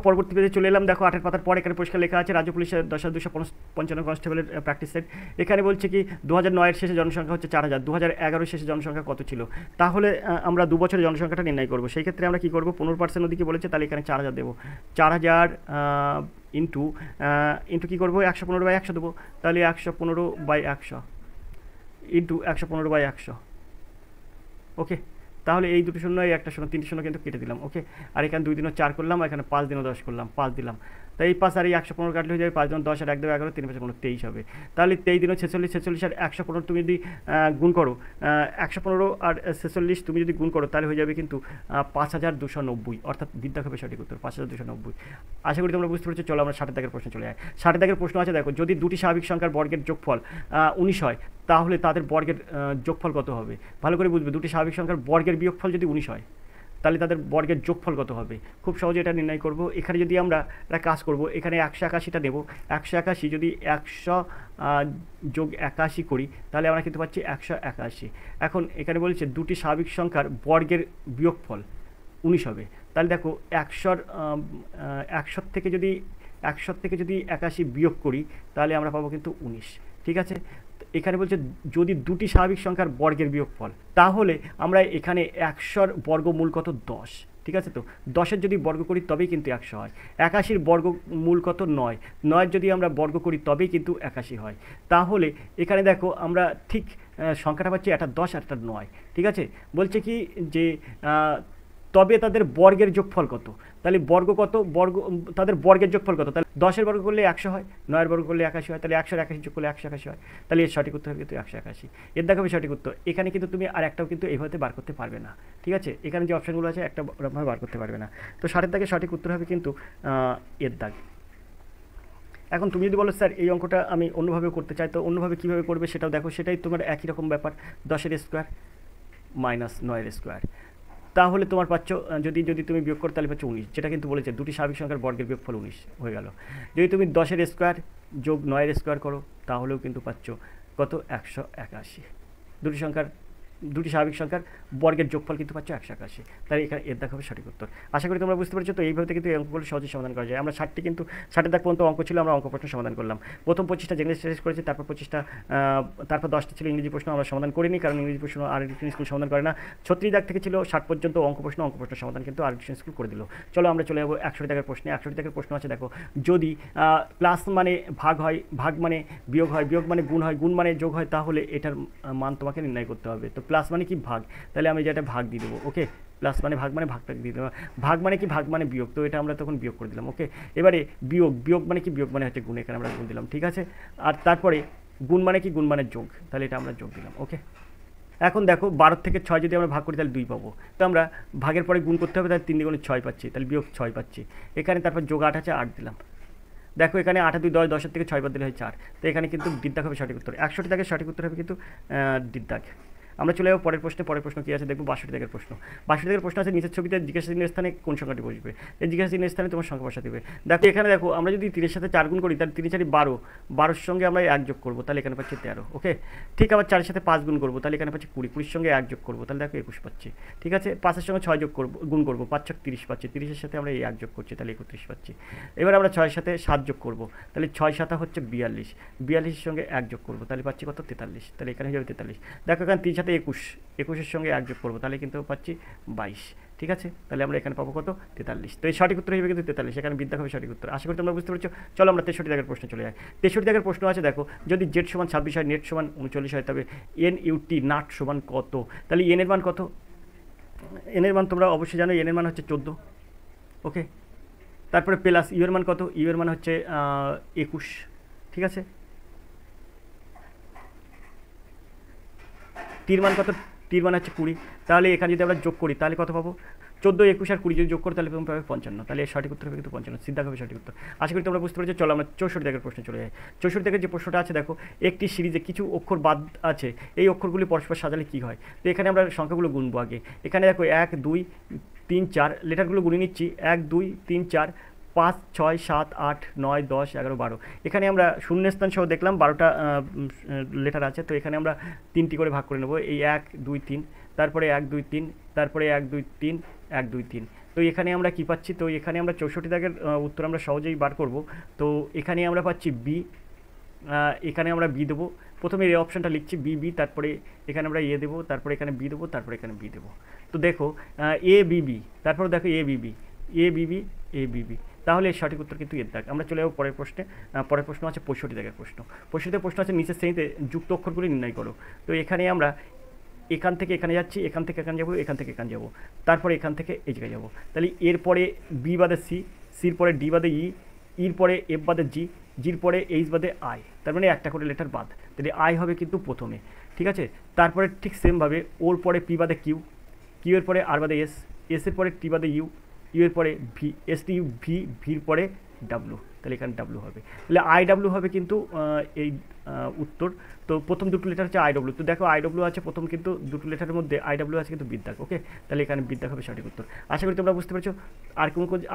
পরবর্তী পেজে চলে এলাম, দেখো 8 পাতার পর এখানে পরিষ্কার লেখা আছে রাজ্য পুলিশের 10,255 কনস্টেবলের প্র্যাকটিস সেট। এখানে বলছে কি 2009-এর শেষে জনসংখ্যা হচ্ছে 4,000, 2011-এর শেষে জনসংখ্যা কত ছিল? তাহলে আমরা 2 বছরের জনসংখ্যাটা নির্ণয় করবো। সেই ক্ষেত্রে আমরা কী করবো? 15% ওদিকে বলেছে, তাহলে এখানে 4,000 দেবো। 4,000 ইন্টু কী করবো? 115/100 দেবো। তাহলে 115/100 ইন্টু 115/100। ওকে, তাহলে এই দুটো শূন্য, এই একটা শূন্য, 3টে শূন্য কিন্তু কেটে দিলাম। ওকে, আর এখানে 2 দিনও 4 করলাম, এখানে 5 দিনও 10 করলাম, 5 দিলাম। তাই এই 5 আর এই 115 কাটলে হয়ে যাবে 5 দিন 10 আর 1 11, 3 5 15 23 হবে। তাহলে 23 দিনও 46, 46 আর 115 তুমি যদি গুণ করো, 115 আর 46 তুমি যদি গুণ করো, তাহলে হয়ে যাবে কিন্তু 5,290, অর্থাৎ বিদ্যা হবে সঠিক উত্তর 5,290। আশা করি তোমরা বুঝতে পেরেছো। চলো আমরা 60 দাগের প্রশ্ন চলে যাই। 60 দাগের প্রশ্ন আছে, দেখো যদি দুটি স্বাভাবিক সংখ্যার বর্গের যোগফল 19 হয়, তাহলে তাদের বর্গের যোগফল কত হবে? ভালো করে বুঝবে, দুটি স্বাভাবিক সংখ্যার বর্গের বিয়োগফল যদি 19 হয়, তাহলে তাদের বর্গের যোগফল কত হবে? খুব সহজে এটা নির্ণয় করব। এখানে যদি আমরা একটা কাজ করব, এখানে 181টা নেব, 181 যদি 100 যোগ 81 করি, তাহলে আমরা কিন্তু পাচ্ছি 181। এখন এখানে বলছে দুটি স্বাভাবিক সংখ্যার বর্গের বিয়োগফল 19 হবে। তাহলে দেখো 100 থেকে যদি 81 বিয়োগ করি, তাহলে আমরা পাবো কিন্তু 19। ঠিক আছে, এখানে বলছে যদি দুটি স্বাভাবিক সংখ্যার বর্গের বিয়োগফল, তাহলে আমরা এখানে 100-র বর্গমূল কত? 10। ঠিক আছে, তো 10-এর যদি বর্গ করি তবেই কিন্তু 100 হয়। 81-র বর্গমূল কত? 9। 9-এর যদি আমরা বর্গ করি তবেই কিন্তু 81 হয়। তাহলে এখানে দেখো আমরা ঠিক সংখ্যাটা পাচ্ছি, একটা 10 আর একটা 9। ঠিক আছে, বলছে কি যে তবে তাদের বর্গের যোগফল কত? তাহলে বর্গ কত? তাদের বর্গের যোগফল কত? তাহলে 10-এর বর্গ করলে 100 হয়, 9-এর বর্গ করলে 81 হয়, তাহলে 100 আর 81 যোগ করলে 181 হয়। তাহলে এর সঠিক উত্তর হবে কিন্তু 181। এর দেখাবে সঠিক উত্তর। এখানে কিন্তু তুমি আর একটাও কিন্তু এইভাবে বার করতে পারবে না। ঠিক আছে, এখানে যে অপশানগুলো আছে একটা ভাবে বার করতে পারবে না। তো 60-এর দাগে সঠিক উত্তর হবে কিন্তু এর দাগ। এখন তুমি যদি বলো স্যার এই অঙ্কটা আমি অন্যভাবে করতে চাই, তো অন্যভাবে কীভাবে করবে সেটাও দেখো। সেটাই তোমার একই রকম ব্যাপার, 10-এর স্কোয়ার মাইনাস 9-এর স্কোয়ার। তাহলে তোমার পাচ্ছ, যদি তুমি বিয়োগ করো তাহলে পাচ্ছ 19, যেটা কিন্তু বলেছে দুটি স্বাভাবিক সংখ্যার বর্গের বিয়োগফল 19 হয়ে গেল। যদি তুমি 10-এর স্কোয়ার যোগ 9-এর স্কোয়ার করো, তাহলেও কিন্তু পাচ্ছ কত? 181। দুটি সংখ্যার দুটি স্বাভাবিক সংখ্যার বর্গের যোগফল কিন্তু পাচ্ছ 181, তাই এখানে এর দাগ হবে সঠিক উত্তর। আশা করি তোমরা বুঝতে পেরেছো। তো এইভাবে কিন্তু এই অঙ্কগুলো সহজেই সমাধান করা যায়। আমরা 60 দাগ পর্যন্ত অঙ্ক ছিল, আমরা অঙ্ক প্রশ্ন সমাধান করলাম। প্রথম 25টা জেনারেল স্টাডিজ করেছি, তারপর 25টা, তারপর 10টা ছিল ইংরেজি প্রশ্ন, আমরা সমাধান করিনি, কারণ ইংরেজি প্রশ্ন আর এডুকেশন স্কুল সমাধান করে না। 36 দাগ থেকে ছিল 60 পর্যন্ত অঙ্ক প্রশ্ন সমাধান কিন্তু আর এডুকেশন স্কুল করে দিল। চলো আমরা চলে যাবো 61 দাগের প্রশ্নে। 61 দাগের প্রশ্ন আছে দেখো, যদি প্লাস মানে ভাগ হয়, ভাগ মানে বিয়োগ হয়, বিয়োগ মানে গুণ হয়, গুণ মানে যোগ হয়, তাহলে এটার মান তোমাকে নির্ণয় করতে হবে। তো প্লাস মানে কি ভাগ, তাহলে আমি যেটা ভাগ দিয়ে দেবো। ওকে, প্লাস মানে ভাগ মানে ভাগটা দিয়ে দেবো। ভাগ মানে কি, ভাগ মানে বিয়োগ, তো এটা আমরা তখন বিয়োগ করে দিলাম। ওকে, এবারে বিয়োগ, বিয়োগ মানে কি, বিয়োগ মানে হচ্ছে গুণ, এখানে আমরা গুণ দিলাম। ঠিক আছে, আর তারপরে গুণ মানে কি, গুণ মানে যোগ, তাহলে এটা আমরা যোগ দিলাম। ওকে, এখন দেখো 12 থেকে 6 যদি আমরা ভাগ করি তাহলে 2 পাবো। তো আমরা ভাগের পরে গুণ করতে হবে, তাহলে 3 দ্বিগুণে 6 পাচ্ছি, তাহলে বিয়োগ 6 পাচ্ছি। এখানে তারপর যোগ 8 আছে, 8 দিলাম। দেখো এখানে 8 2 10, 10 থেকে 6 বাদ দিলে হয় 4, তো এখানে কিন্তু ডিদ্দাগ হবে সঠিক উত্তর। 61 দাগের সঠিক উত্তর হবে কিন্তু ডিদ্দাগ। আমরা চলে যাবো পরের প্রশ্নে। পরের প্রশ্ন কী আছে দেখবো, 62 দাগের প্রশ্ন। 62 দাগের প্রশ্ন আছে, নিচের ছবিতে জিজ্ঞাসা চিহ্নের স্থানে কোন সংখ্যাটি বসবে। এই জিজ্ঞাসা চিহ্নের স্থানে তোমার সংখ্যা বসাতে হবে। দেখো এখানে দেখো, আমরা যদি 3 এর সাথে 4 গুণ করি, তাহলে 3 4 12, 12-র সঙ্গে আমরা 1 যোগ করবো, তাহলে এখানে পাচ্ছি 13। ওকে, ঠিক, আবার 4-এর সাথে 5 গুণ করবো, তাহলে এখানে পাচ্ছি 20, 20-এর সঙ্গে 1 যোগ করবো, তাহলে দেখো 21 পাচ্ছি। ঠিক আছে, 5-এর সঙ্গে 6 যোগ করবো, গুণ করবো, 5 6 30 পাচ্ছি, 30-এর সাথে আমরা 1 যোগ করছি, তাহলে 31 পাচ্ছি। এবার আমরা 6-এর সাথে 7 যোগ করবো, তাহলে 6 7 হচ্ছে 42, 42-এর সঙ্গে 1 যোগ করবো, তাহলে পাচ্ছি কত, 43, তাহলে এখানে হয়ে যাবে 43। দেখো এখানে 3 সাথে 21, 21-এর সঙ্গে 1 যোগ করবো, তাহলে কিন্তু পাচ্ছি 22। ঠিক আছে, তাহলে আমরা এখানে পাবো কত, 43। তো এই সঠিক উত্তর হবে কিন্তু 43, এখানে বিদ্যা হবে সঠিক উত্তর। আশা করি তোমরা বুঝতে পেরেছো। চলো আমরা 63 দাগের প্রশ্ন চলে যাই। 63 দাগের প্রশ্ন আছে দেখো, যদি জেড সমান 26 হয়, নেট সমান 39 হয়, তবে এন ইউটি নাট সমান কত। তাহলে এন এর মান কত, এন এর মান তোমরা অবশ্যই জানো, এন এর মান হচ্ছে 14। ওকে, তারপরে প্লাস ইউ এর মান কত, ইউ এর মান হচ্ছে 21। ঠিক আছে, টির মান কত, টির মান হচ্ছে 20। তাহলে এখানে যদি আমরা যোগ করি তাহলে কত পাবো, 14, 21 আর 20 যদি যোগ করি তাহলে তুমি পাবে 55, তাহলে এর সঠিক উত্তর হবে কিন্তু 55, সিদ্ধান্ত হবে সঠিক উত্তর। আশা করি তোমরা বুঝতে পেরেছো। চলো আমরা 64 দাগের প্রশ্নে চলে যাই। 64 দাগের যে প্রশ্নটা আছে দেখো, একটি সিরিজে কিছু অক্ষর বাদ আছে, এই অক্ষরগুলি পরস্পর সাজালে কী হয়। তো এখানে আমরা সংখ্যাগুলো গুনবো আগে। এখানে দেখো 1 2 3 4, লেটারগুলো গুনে নিচ্ছি, 1 2 3 4 5 6 7 8 9 10 11 12। এখানে আমরা শূন্যস্থান সহ দেখলাম 12টা লেটার আছে, তো এখানে আমরা 3টি করে ভাগ করে নেবো। এই 1 2 3, তারপরে 1 2 3, তারপরে 1 2 3 1 2 3। তো এখানে আমরা কি পাচ্ছি, তো এখানে আমরা 64 দাগের উত্তর আমরা সহজেই বার করব। তো এখানে আমরা পাচ্ছি বি, এখানে আমরা বি দেবো। প্রথমে এই অপশানটা লিখছি বি বি, তারপরে এখানে আমরা এ দেবো, তারপরে এখানে বি দেবো, তারপরে এখানে বি দেবো। তো দেখো এ বি বি, তারপরে দেখো A B B, A B B, A B B, তাহলে এর সঠিক উত্তর কিন্তু এর দাগ। আমরা চলে যাবো পরের প্রশ্নে। পরের প্রশ্ন আছে 65 দাগের প্রশ্ন। 65 প্রশ্ন আছে, নিচের শ্রেণীতে যুক্ত অক্ষরগুলি নির্ণয় করো। তো এখানে আমরা এখান থেকে এখানে যাচ্ছি, এখান থেকে এখানে যাবো, এখান থেকে এখানে যাবো, তারপরে এখান থেকে এই জায়গায় যাবো। তাহলে এরপরে বি বাদে সি, সির পরে ডি বাদে ই, ইর পরে এফ বাদে জি, জির পরে এইচ বাদে আই, তার মানে একটা করে লেটার বাদ, তাহলে আই হবে কিন্তু প্রথমে। ঠিক আছে, তারপরে ঠিক সেমভাবে ওর পরে পি বাদে কিউ, কিউ এর পরে আর বাদে এস, এস এর পরে টি বাদে ইউ, ইউ এর পরে V, S T U V, ভির পরে ডাব্লু, তাহলে এখানে ডাব্লু হবে, তাহলে আই ডাব্লু হবে কিন্তু এই উত্তর। তো প্রথম দুটো লেটার হচ্ছে আই ডব্লু, তো দেখো আই ডব্লু আছে প্রথম, কিন্তু দুটো লেটারের মধ্যে আই ডব্লু আছে কিন্তু বিদ্যাক। ওকে, তাহলে এখানে বিদ্যাক হবে সঠিক উত্তর। আশা করি তোমরা বুঝতে পেরেছো।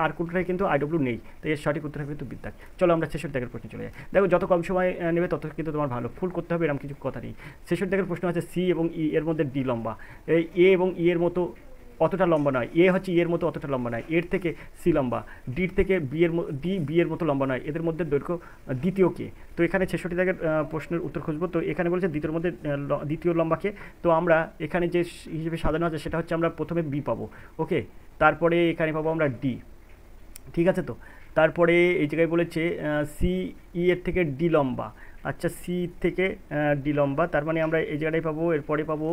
আর কোনটাই কিন্তু আই ডব্লু নেই, তো এর সঠিক উত্তর হবে কিন্তু বিদ্যাক। চলো আমরা 66 দাগের প্রশ্নে চলে যাই। দেখো যত কম সময় নেবে তত কিন্তু তোমার ভালো, ফুল করতে হবে এরকম কিছু কথা নেই। 66 দাগের প্রশ্ন আছে, সি এবং ই এর মধ্যে ডি লম্বা, এই এ এবং ই এর মতো অতটা লম্বা নয়, এ হচ্ছে এর মতো অতটা লম্বা নয়, এর থেকে সি লম্বা, ডির থেকে ডি বি এর মতো লম্বা নয়, এদের মধ্যে দৈর্ঘ্য দ্বিতীয় কে। তো এখানে 66 দাগের প্রশ্নের উত্তর খুঁজবো। তো এখানে বলছে দ্বিতীয় মধ্যে দ্বিতীয় লম্বাকে, তো আমরা এখানে যে হিসেবে সাজানো আছে সেটা হচ্ছে আমরা প্রথমে বি পাবো। ওকে, তারপরে এখানে পাবো আমরা ডি। ঠিক আছে, তো তারপরে এই জায়গায় বলেছে সি ই এর থেকে ডি লম্বা, আচ্ছা সি থেকে ডি লম্বা, তার মানে আমরা এই জায়গাটাই পাবো। এরপরে পাবো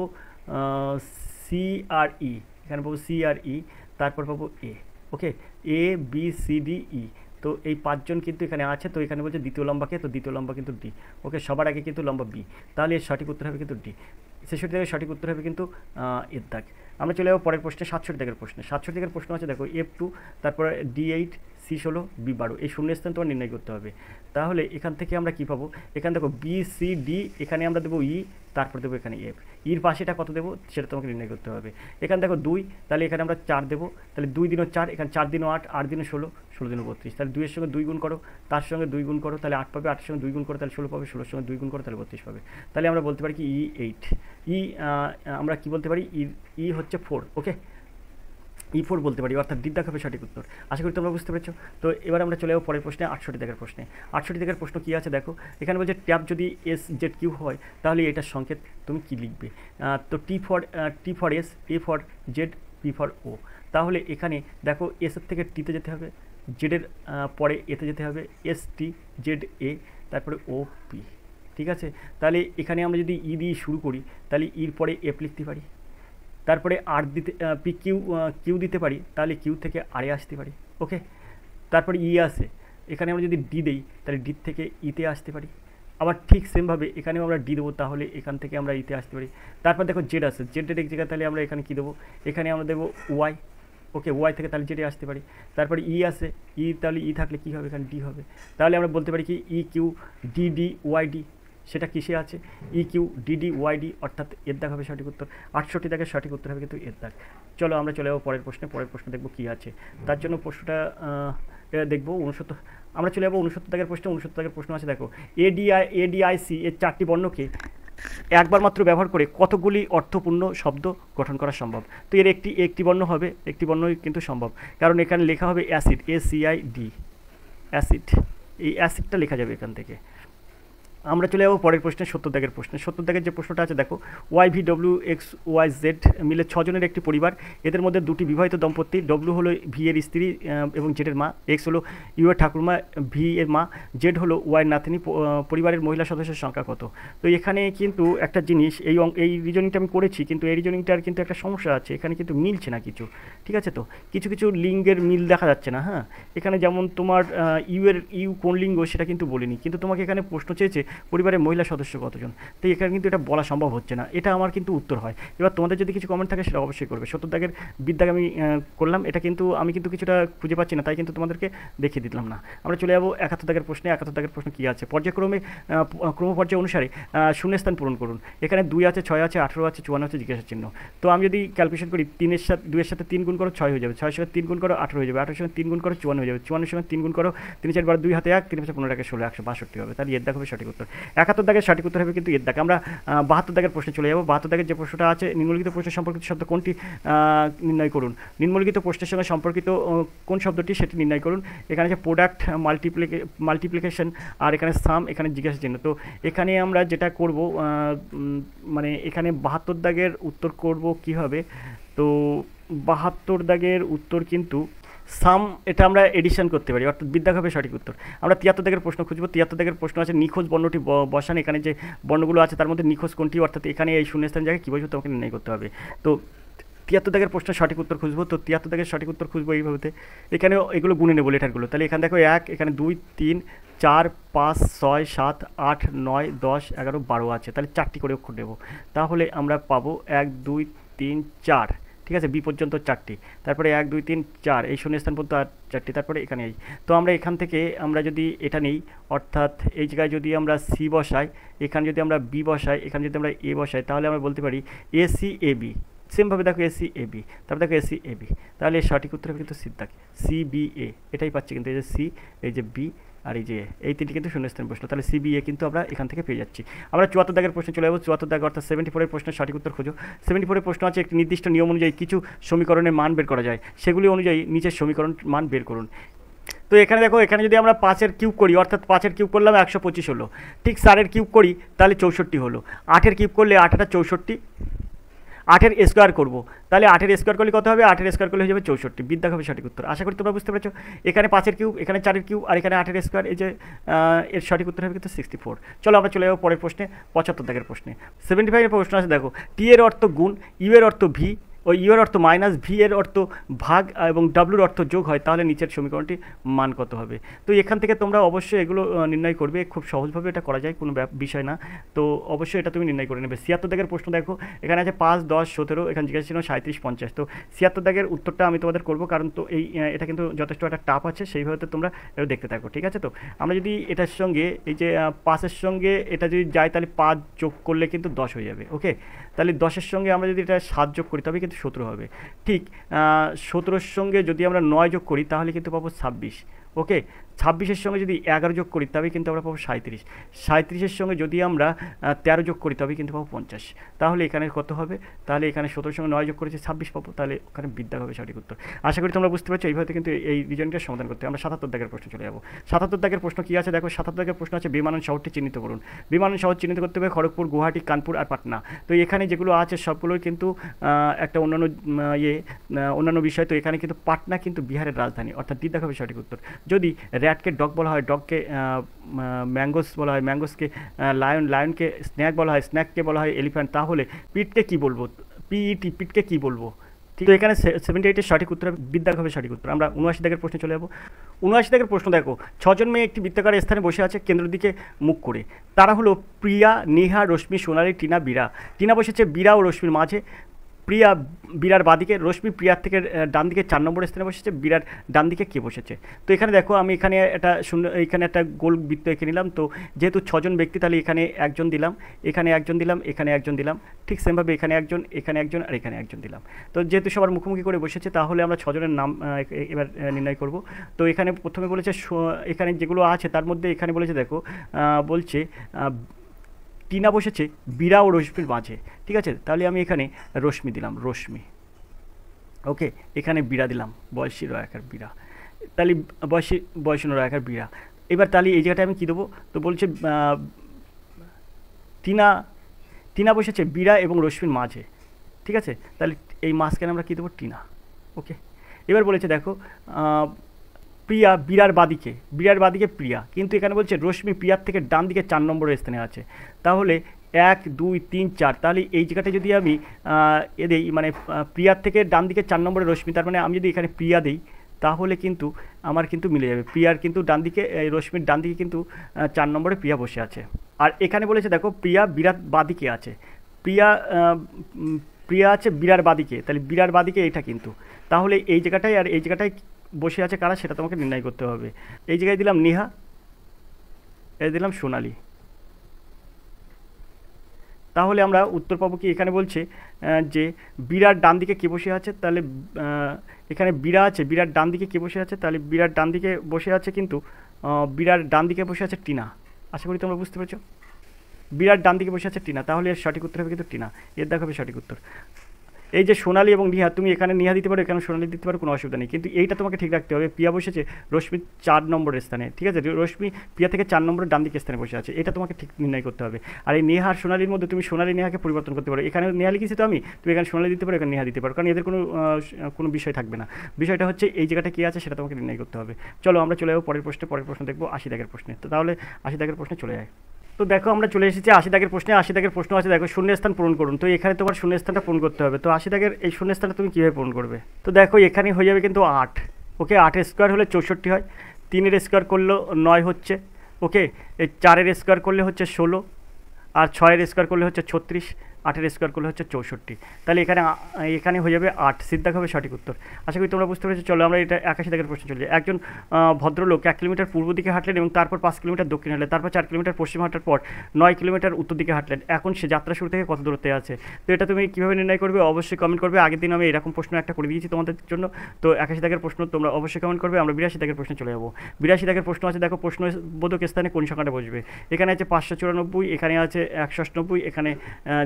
সি আর ই, এখানে পাবো সি আর ই, তারপর পাবো এ। ওকে, A B C D E, তো এই 5 জন কিন্তু এখানে আছে। তো এখানে বলছে দ্বিতীয় লম্বাকে, তো দ্বিতীয় লম্বা কিন্তু ডি। ওকে, সবার আগে কিন্তু লম্বা বি, তাহলে এর সঠিক উত্তর হবে কিন্তু ডি। 66 দাগের সঠিক উত্তর হবে কিন্তু এর দাগ। আমরা চলে যাবো পরের প্রশ্নে, 67 দাগের প্রশ্নে। 67 দাগের প্রশ্ন আছে দেখো, F2, তারপরে D8, C16 B12 এই শূন্যস্থান তোমার নির্ণয় করতে হবে। তাহলে এখান থেকে আমরা কি পাবো, এখানে দেখো BCD, এখানে আমরা দেবো E, তারপর দেবো এখানে F। ইর পাশে এটা কত দেবো সেটা তোমাকে নির্ণয় করতে হবে। এখানে দেখো 2, তাহলে এখানে আমরা 4 দেবো, তাহলে 2 দিনও 4, এখানে 4 দিনও 8, 8 দিনও 16, 16 দিনও 32, তাহলে 2 এর সঙ্গে 2 গুণ করো, তার সঙ্গে 2 গুণ করো, তাহলে 8 পাবে, 8 এর সঙ্গে 2 গুণ করো তাহলে 16 পাবে, 16 এর সঙ্গে 2 গুণ করো তাহলে 32 পাবে। তাহলে আমরা বলতে পারি কি E8, আমরা কি বলতে পারি, ই হচ্ছে 4, ওকে, E4 বলতে পারি, অর্থাৎ দ্বিধাক হবে সঠিক উত্তর। আশা করি তোমরা বুঝতে পেরেছো। তো এবার আমরা চলে যাবো পরের প্রশ্নে, 68 দাগের প্রশ্নে। 68 দাগের প্রশ্ন কী আছে দেখো, এখানে বলছে ট্যাব যদি SZQ হয় তাহলে এটার সংকেত তুমি কি লিখবে। তো T for S, A for Z, P for O. তাহলে এখানে দেখো এসের থেকে টিতে যেতে হবে, জেডের পরে এতে যেতে হবে, এস টি, জেড এ, তারপরে ও পি। ঠিক আছে, তাহলে এখানে আমরা যদি ই দিয়ে শুরু করি তাহলে ইর পরে এফ লিখতে পারি, তারপরে আর দিতে পি কিউ দিতে পারি, তাহলে কিউ থেকে আরে আসতে পারি, ওকে। তারপরে ই আসে, এখানে আমরা যদি ডি দিই তাহলে ডি থেকে ইতে আসতে পারি। আবার ঠিক সেমভাবে এখানেও আমরা ডি দেবো, তাহলে এখান থেকে আমরা ইতে আসতে পারি। তারপর দেখো জেড আসে, জেডের এক জায়গায় তাহলে আমরা এখানে কী দেবো, এখানে আমরা দেবো ওয়াই, ওকে, ওয়াই থেকে তাহলে জেডে আসতে পারি। তারপরে ই আসে, ই তাহলে ই থাকলে কী হবে, এখানে ডি হবে। তাহলে আমরা বলতে পারি কি E Q D Y D, সেটা কিসে আছে, ই কিউ ডিডি ওয়াইডি, অর্থাৎ এর দাগ হবে সঠিক উত্তর। 68 দাগের সঠিক উত্তর হবে কিন্তু এর দাগ। চলো আমরা চলে যাবো পরের প্রশ্নে, পরের প্রশ্ন দেখবো কী আছে। তার জন্য প্রশ্নটা দেখবো 69, আমরা চলে যাবো 69 দাগের প্রশ্নে। 69 দাগের প্রশ্ন আছে দেখো, এডিআইসি এর 4টি বর্ণকে একবার মাত্র ব্যবহার করে কতগুলি অর্থপূর্ণ শব্দ গঠন করা সম্ভব। তো এর একটি বর্ণ হবে, একটি বর্ণই কিন্তু সম্ভব, কারণ এখানে লেখা হবে অ্যাসিড, ACID, অ্যাসিড, এই অ্যাসিডটা লেখা যাবে এখান থেকে। আমরা চলে যাবো পরের প্রশ্নে, 70 দাগের প্রশ্নে। 70 দাগের যে প্রশ্নটা আছে দেখো, YVWXYZ মিলে 6 জনের একটি পরিবার, এদের মধ্যে 2টি বিবাহিত দম্পতি, ডব্লিউ হলো ভি এর স্ত্রী এবং জেডের মা, এক্স হলো ইউ এর ঠাকুরমা, ভি এর মা, জেড হলো ওয়াইয়ের নাতনি, পরিবারের মহিলা সদস্যের সংখ্যা কত। তো এখানে কিন্তু একটা জিনিস, এই রিজনিংটা আমি করেছি, কিন্তু এই রিজনিংটার কিন্তু একটা সমস্যা আছে, এখানে কিন্তু মিলছে না কিছু, ঠিক আছে। তো কিছু কিছু লিঙ্গের মিল দেখা যাচ্ছে না, হ্যাঁ। এখানে যেমন তোমার ইউ কোন লিঙ্গ সেটা কিন্তু বলিনি, কিন্তু তোমাকে এখানে প্রশ্ন চেয়েছে পরিবারের মহিলা সদস্য কতজন, তো এখানে কিন্তু এটা বলা সম্ভব হচ্ছে না, এটা আমার কিন্তু উত্তর হয়। এবার তোমাদের যদি কিছু কমেন্ট থাকে সেটা অবশ্যই করবে। 70 দাগের বিদ্যাগ আমি করলাম, এটা কিন্তু আমি কিন্তু কিছুটা খুঁজে পাচ্ছি না, তাই কিন্তু তোমাদেরকে দেখিয়ে দিলাম না। আমরা চলে যাবো 71 দাগের প্রশ্নে। 71 দাগের প্রশ্ন কী আছে, পর্যায়ক্রমে ক্রমপর্যায় অনুসারে শূন্যস্থান পূরণ করুন। এখানে 2 আছে, 6 আছে, 18 আছে, 54 আছে, জিজ্ঞাসা চিহ্ন। তো আমি যদি ক্যালকুলেশন করি, 2 এর সাথে 3 গুণ করো 6 হয়ে যাবে, 6 এর সঙ্গে 3 গুণ করো 18 হয়ে যাবে, 18 এর সঙ্গে 3 গুণ করো 54 হয়ে যাবে, 54 এর সঙ্গে 3 গুণ করো 3 4 12 2 হাতে 1, 3 5 15 টাকা 16, 162 হবে। তাহলে এর দাগ হবে সঠিক উত্তর। 71 দাগের সঠিক উত্তর হবে কিন্তু এর দাগ। আমরা 72 দাগের প্রশ্নে চলে যাবো। 72 দাগের যে প্রশ্নটা আছে, নিম্নলিখিত প্রশ্নের সম্পর্কিত শব্দ কোনটি নির্ণয় করুন। নিম্নলিখিত প্রশ্নের সঙ্গে সম্পর্কিত কোন শব্দটি সেটি নির্ণয় করুন। এখানে যে প্রোডাক্ট, মাল্টিপ্লিকেশন, আর এখানে সাম, এখানে জিজ্ঞাসা চিহ্ন। তো এখানে আমরা যেটা করব, মানে এখানে 72 দাগের উত্তর করব কীভাবে, তো 72 দাগের উত্তর কিন্তু সাম, এটা আমরা এডিশন করতে পারি, অর্থাৎ বিদ্যাগ হবে সঠিক উত্তর। আমরা 73 দাগের প্রশ্ন খুঁজবো। 73 দাগের প্রশ্ন আছে, নিখোঁজ বর্ণটি বসান। এখানে যে বর্ণগুলো আছে তার মধ্যে নিখোঁজ কোনটি, অর্থাৎ এখানে এই শূন্যস্থান জায়গায় কী বসবে তোমাকে নির্ণয় করতে হবে। তো 73 দাগের প্রশ্নের সঠিক উত্তর খুঁজবো। তো 73 দাগের সঠিক উত্তর খুঁজবো এইভাবে, এখানেও এগুলো গুনে নেবো লেটারগুলো। তাহলে এখানে দেখো 1, এখানে 2 3 4 5 6 7 8 9 10 11 12 আছে, তাহলে 4টি করে অক্ষর নেবো। তাহলে আমরা পাবো 1 2 3 4, ঠিক আছে, বি পর্যন্ত 4টি, তারপরে 1 2 3 4 এই শূন্যস্থান পর্যন্ত 4টি, তারপরে এখানে এই। তো আমরা এখান থেকে আমরা যদি এটা নিই, অর্থাৎ এই জায়গায় যদি আমরা সি বসাই, এখানে যদি আমরা বি বসাই, এখানে যদি আমরা এ বসাই, তাহলে আমরা বলতে পারি ACAB। সেমভাবে দেখো ACAB, তারপর দেখো ACAB, তাহলে এর সঠিক উত্তর হবে কিন্তু সিদ্ধাক, CBA, এটাই পাচ্ছি কিন্তু, এই যে সি, এই যে বি, আর এই যে এই তিনটি কিন্তু শূন্যস্থান বসলো, তাহলে CBA কিন্তু আমরা এখান থেকে পেয়ে যাচ্ছি। আমরা 74 দাগের প্রশ্নে চলে যাবো। 74 দাগ অর্থাৎ 74 প্রশ্নের সঠিক উত্তর খোঁজো। 74 প্রশ্ন আছে, একটি নির্দিষ্ট নিয়ম অনুযায়ী কিছু সমীকরণের মান বের করা যায়, সেগুলি অনুযায়ী নিচের সমীকরণ মান বের করুন। তো এখানে দেখো, এখানে যদি আমরা 5-এর কিউব করি, অর্থাৎ 5-এর কিউব করলাম 125 হলো, ঠিক 4-এর কিউব করি তাহলে 64 হলো, 8-এর কিউব করলে 8 × 64, 8-এর স্কোয়ার করবো, তাহলে 8-এর স্কোয়ার করলে কত হবে, 8-এর স্কোয়ার করলে হয়ে যাবে 64, বিদ্যাগ হবে সঠিক উত্তর। আশা করি তোমরা বুঝতে পেরেছো। এখানে 5-এর কিউব, এখানে 4-এর কিউব, আর এখানে 8-এর স্কোয়ার, এই যে এর সঠিক উত্তর হবে কিন্তু 64। চলো আমরা চলে যাবো পরের প্রশ্নে, 75 দাগের প্রশ্নে। 75 প্রশ্ন আছে দেখো, টি এর অর্থ গুণ, ইউ এর অর্থ ভি, ওই ইউ এর অর্থ মাইনাস, ভি এর অর্থ ভাগ এবং ডাব্লুর অর্থ যোগ হয়, তাহলে নিচের সমীকরণটি মান কত হবে। তো এখান থেকে তোমরা অবশ্যই এগুলো নির্ণয় করবে, খুব সহজভাবে এটা করা যায়, কোনো বিষয় না। তো অবশ্যই এটা তুমি নির্ণয় করে নেবে। 76 দাগের প্রশ্ন দেখো, এখানে আছে 5, 10, 17, এখানে জিজ্ঞাসা ছিল 37, 50। তো 76 দাগের উত্তরটা আমি তোমাদের করবো, কারণ তো এটা কিন্তু যথেষ্ট একটা টাফ আছে, সেইভাবে তোমরা এটা দেখতে থাকো, ঠিক আছে। তো আমরা যদি এটার সঙ্গে এই যে 5-এর সঙ্গে এটা যদি যায়, তাহলে 5 যোগ করলে কিন্তু 10 হয়ে যাবে, ওকে। তাহলে 10-এর সঙ্গে আমরা যদি এটা 7 যোগ করি তবে কিন্তু 17 হবে, ঠিক। 17-র সঙ্গে যদি আমরা 9 যোগ করি তাহলে কিন্তু পাবো 26, ওকে। 26-এর সঙ্গে যদি 11 যোগ করি তবে কিন্তু আমরা পাবো 37, 37-এর সঙ্গে যদি আমরা 13 যোগ করি তবে কিন্তু পাবো 50। তাহলে এখানে কত হবে, তাহলে এখানে 17-এর সঙ্গে 9 যোগ করেছি 26 পাবো, তাহলে ওখানে বিদ্যা হবে সঠিক উত্তর। আশা করি তোমরা বুঝতে পারছো, এইভাবে কিন্তু এই রিজনটা সমাধান করতে। আমরা 77 দাগের প্রশ্ন চলে যাবো। 77 দাগের প্রশ্ন কী আছে দেখো, 77 দাগের প্রশ্ন আছে বিমানন শহরটি চিহ্নিত করুন। বিমানন শহর চিহ্নিত করতে হবে খড়গপুর, গুয়াহাটি, কানপুর আর পাটনা। তো এখানে যেগুলো আছে সবগুলোই কিন্তু একটা অন্যান্য বিষয়। তো এখানে কিন্তু পাটনা কিন্তু বিহারের রাজধানী, অর্থাৎ দিদা হবে সঠিক উত্তর। যদি র্যাটকে ডগ বলা হয়, ডগকে ম্যাঙ্গোস বলা হয়, ম্যাঙ্গোসকে লায়ন, লায়নকে স্ন্যাক বলা হয়, স্ন্যাককে বলা হয় এলিফ্যান্ট, তাহলে পিটকে কী বলবো, পিইটি, পিটকে কী বলবো, ঠিক। তো এখানে 78-এর সঠিক উত্তর হবে বিদ্যা হবে সঠিক উত্তর। আমরা 79 দাগের প্রশ্নে চলে যাবো। 79 দাগের প্রশ্ন দেখো, 6 জন মেয়ে একটি বৃত্তাকার স্থানে বসে আছে কেন্দ্রের দিকে মুখ করে। তারা হলো প্রিয়া, নেহা, রশ্মি, সোনালী, টিনা, বীরা। টিনা বসেছে বীরা ও রশ্মির মাঝে, প্রিয়া বীরার বাদিকে, রশ্মি প্রিয়ার থেকে ডান দিকে 4 নম্বর স্থানে বসেছে, বীরার ডান দিকে কে বসেছে। তো এখানে দেখো আমি এখানে এখানে একটা গোল বৃত্ত এঁকে নিলাম। তো যেহেতু 6 জন ব্যক্তি, তাহলে এখানে একজন দিলাম, এখানে একজন দিলাম, এখানে একজন দিলাম, ঠিক সেমভাবে এখানে একজন, এখানে একজন আর এখানে একজন দিলাম। তো যেহেতু সবার মুখোমুখি করে বসেছে, তাহলে আমরা 6 জনের নাম এবার নির্ণয় করব। তো এখানে প্রথমে বলেছে, এখানে যেগুলো আছে তার মধ্যে এখানে বলেছে দেখো, বলছে টিনা বসেছে বীরা ও রশ্মির মাঝে, ঠিক আছে। তাহলে আমি এখানে রশ্মি দিলাম, রশ্মি, ওকে। এখানে বীরা দিলাম, বয়সী রয়াকার বীরা, তাহলে বয়সী রয়াকার বীরা। এবার তাহলে এই জায়গাটায় আমি কী দেবো, তো বলছে টিনা বসেছে বীরা এবং রশ্মির মাঝে, ঠিক আছে। তাহলে এই মাঝখানে আমরা কী দেবো, টিনা, ওকে। এবার বলেছে দেখো প্রিয়া বীরার বাদিকে প্রিয়া, কিন্তু এখানে বলছে রশ্মি প্রিয়ার থেকে ডান দিকে 4 নম্বরের স্থানে আছে। তাহলে 1, 2, 3, 4, তাহলে এই জায়গাটা যদি আমি দেই, মানে প্রিয়ার থেকে ডান দিকে 4 নম্বরের রশ্মি, তার মানে আমি যদি এখানে প্রিয়া দিই তাহলে কিন্তু আমার কিন্তু মিলে যাবে। প্রিয়ার কিন্তু ডান দিকে, রশ্মির ডান দিকে কিন্তু 4 নম্বরে প্রিয়া বসে আছে। আর এখানে বলেছে দেখো প্রিয়া বীরার বাদিকে আছে, প্রিয়া আছে বীরার বাদিকে, তাহলে বীরার বাদিকে এটা কিন্তু, তাহলে এই জায়গাটায় আর এই জায়গাটায় বসে আছে কারা, সেটা তোমাকে নির্ণয় করতে হবে। এই জায়গায় দিলাম নেহা, এই দিলাম সোনালী। তাহলে আমরা উত্তর পাবো কি, এখানে বলছে যে বীরার ডান দিকে কে বসে আছে, তাহলে এখানে বীরা আছে, বীরার ডান দিকে কে বসে আছে, তাহলে বীরার ডান দিকে বসে আছে কিন্তু বীরার ডান দিকে বসে আছে টিনা। আশা করি তোমরা বুঝতে পেরেছো, বীরার ডান দিকে বসে আছে টিনা, তাহলে এর সঠিক উত্তর হবে কিন্তু টিনা, এর দেখাবে সঠিক উত্তর। এই যে সোনালী এবং নিহা, তুমি এখানে নিহা দিতে পারো, এখানে সোনালী দিতে পারো, কোনো অসুবিধা নেই, কিন্তু এইটা তোমাকে ঠিক রাখতে হবে। প্রিয়া বসেছে রশ্মি 4 নম্বরের স্থানে, ঠিক আছে। রশ্মি প্রিয়া থেকে 4 নম্বরের ডান দিকের স্থানে বসে আছে, এটা তোমাকে ঠিক নির্ণয় করতে হবে। আর এই নেহা আর সোনালীর মধ্যে তুমি সোনালী নেহাকে পরিবর্তন করতে পারো, এখানে নেহা লিখেছি তো আমি, তুমি এখানে সোনালী দিতে পারো, এখানে নেহা দিতে পারো, কারণ এদের কোনো বিষয় থাকবে না। বিষয়টা হচ্ছে এই জায়গাটা কী আছে সেটা তোমাকে নির্ণয় করতে হবে। চলো আমরা চলে যাবো পরের প্রশ্ন দেখবো 80 দাগের প্রশ্নে। তো তাহলে 80 দাগের প্রশ্নে চলে যায়। তো দেখো আমরা চলে এসেছি 80 দাগের প্রশ্নে। 80 দাগের প্রশ্ন আছে দেখো, শূন্যস্থান পূরণ করুন। তো এখানে তোমার শূন্যস্থানটা পূরণ করতে হবে। তো 80 দাগের এই শূন্যস্থানটা তুমি কীভাবে পূরণ করবে, তো দেখো এখানে হয়ে যাবে কিন্তু 8, ওকে। 8-এর স্কোয়ার হলে 64 হয়, 3-এর স্কোয়ার করলেও 9 হচ্ছে, ওকে। এই 4-এর স্কোয়ার করলে হচ্ছে 16, আর 6-এর স্কোয়ার করলে হচ্ছে 36, 8-এর স্কোয়ার করলে হচ্ছে 64। তাহলে এখানে হয়ে যাবে 8, সিদ্ধাক হবে সঠিক উত্তর। আশা করি তোমরা বুঝতে পেরেছো। চলো আমরা এটা 81 দাগের প্রশ্ন চলে যাই। একজন ভদ্রলোক 1 কিলোমিটার পূর্ব দিকে হাঁটলেন এবং তারপর 5 কিলোমিটার দক্ষিণ হাঁটলেন, তারপর 4 কিলোমিটার পশ্চিম হাঁটার পর 9 কিলোমিটার উত্তর দিকে হাঁটলেন। এখন সে যাত্রা শুরু থেকে কত দূরত্বে আছে। তো এটা তুমি কীভাবে নির্ণয় করবে অবশ্যই কমেন্ট করবে। আগের দিন আমি এরকম প্রশ্ন একটা করে দিয়েছি তোমাদের জন্য। তো 81 দাগের প্রশ্ন তোমরা অবশ্যই কমেন্ট করবে। আমরা 82 দাগের প্রশ্নে চলে যাবো। 82 দাগের প্রশ্ন আছে দেখো, প্রশ্নবোধক স্থানে কোন সংখ্যাটা বসবে। এখানে আছে 594, এখানে আছে 198, এখানে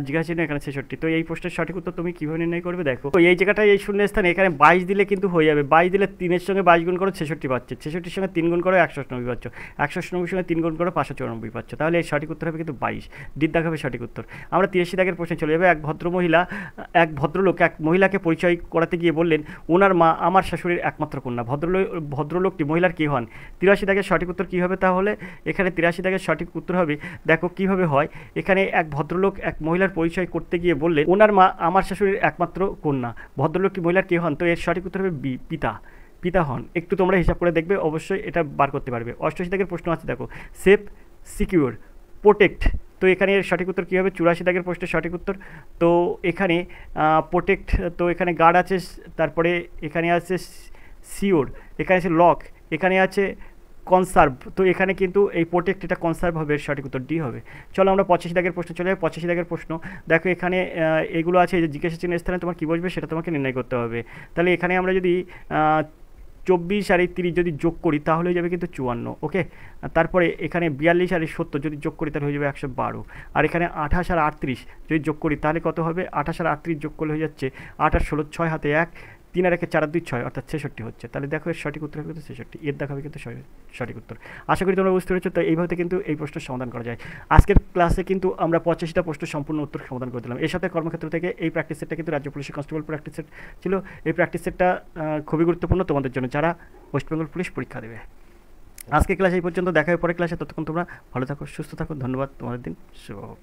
জিজ্ঞাসা, এখানে 66। তো এই প্রশ্নের সঠিক উত্তর তুমি কীভাবে নির্ণয় করবে দেখো, এই জায়গাটায় এই শূন্য স্থানে এখানে 22 দিলে কিন্তু হয়ে যাবে। 22 দিলে 3-এর সঙ্গে 22 গুণ করো 66 পাচ্ছে, 66-এর সঙ্গে 3 গুণ করো 198 পাচ্ছ, 198-এর সঙ্গে 3 গুণ করো 594 পাচ্ছ। তাহলে এই সঠিক উত্তর হবে কিন্তু 22, ডিড দেখাবে সঠিক উত্তর। আমরা 83 দাগের প্রশ্নে চলে যাবে। এক ভদ্রলোক এক মহিলাকে পরিচয় করাতে গিয়ে বললেন, ওনার মা আমার শাশুড়ির একমাত্র কন্যা। ভদ্রলোকটি মহিলার কে হন। 83 দাগের সঠিক উত্তর কী হবে তাহলে, এখানে 83 দাগের সঠিক উত্তর হবে দেখো কীভাবে হয়। এখানে এক ভদ্রলোক এক মহিলার পরিচয় বিষয় করতে গিয়ে বললেন ওনার মা আমার শাশুড়ির একমাত্র কন্যা, ভদ্রলোকটি মহিলার কে হন? তো এর সঠিক উত্তর হবে বি, পিতা। পিতা হন। একটু তোমরা হিসাব করে দেখবে, অবশ্যই এটা বার করতে পারবে। 88 দাগের প্রশ্ন আছে দেখো, সেফ, সিকিউর, প্রোটেক্ট। তো এখানে এর সঠিক উত্তর কী হবে? 84 দাগের প্রশ্নের সঠিক উত্তর। তো এখানে প্রোটেক্ট, তো এখানে গার্ড আছে, তারপরে এখানে আছে সিওর, এখানে আছে লক, এখানে আছে কনসার্ভ। তো এখানে কিন্তু এই প্রোটেক্ট এটা কনসার্ভ হবে, এর সঠিক উত্তর ডি হবে। চলো আমরা 85 দাগের প্রশ্ন চলে যাই। 85 দাগের প্রশ্ন দেখো, এখানে এগুলো আছে, যে জিজ্ঞাসা চিহ্নের স্থানে তোমার কী বসবে সেটা তোমাকে নির্ণয় করতে হবে। তাহলে এখানে আমরা যদি 24 আর 30 যদি যোগ করি তাহলে হয়ে যাবে কিন্তু 54, ওকে। তারপরে এখানে 42 আর 70 যদি যোগ করি তাহলে হয়ে যাবে 112। আর এখানে 28 আর 38 যদি যোগ করি তাহলে কত হবে? 28 আর 38 যোগ করলে হয়ে যাচ্ছে 8 আর 16, 6 হাতে 1, 3 আর 1 4 আর 2 6, অর্থাৎ 66 হচ্ছে। তাহলে দেখো এর সঠিক উত্তর হবে কিন্তু 66, এর দেখাবে কিন্তু সঠিক উত্তর। আশা করি তোমরা বুঝতে পেরেছো। তো এইভাবে কিন্তু এই প্রশ্নের সমাধান করা যায়। আজকের ক্লাসে কিন্তু আমরা 85টা প্রশ্নের সম্পূর্ণ উত্তর সমাধান করে দিলাম। এর সাথে কর্মক্ষেত্র থেকে এই প্র্যাকটিস সেটটা কিন্তু রাজ্য পুলিশের কনস্টেবল প্র্যাকটিস সেট ছিল। এই প্র্যাকটিস সেটটা খুবই গুরুত্বপূর্ণ তোমাদের জন্য যারা ওয়েস্ট বেঙ্গল পুলিশ পরীক্ষা দেবে। আজকে ক্লাস এই পর্যন্ত, দেখা হয় পরে ক্লাসে। ততক্ষণ তোমরা ভালো থাকো, সুস্থ থাকো। ধন্যবাদ, তোমাদের দিন শুভ হোক।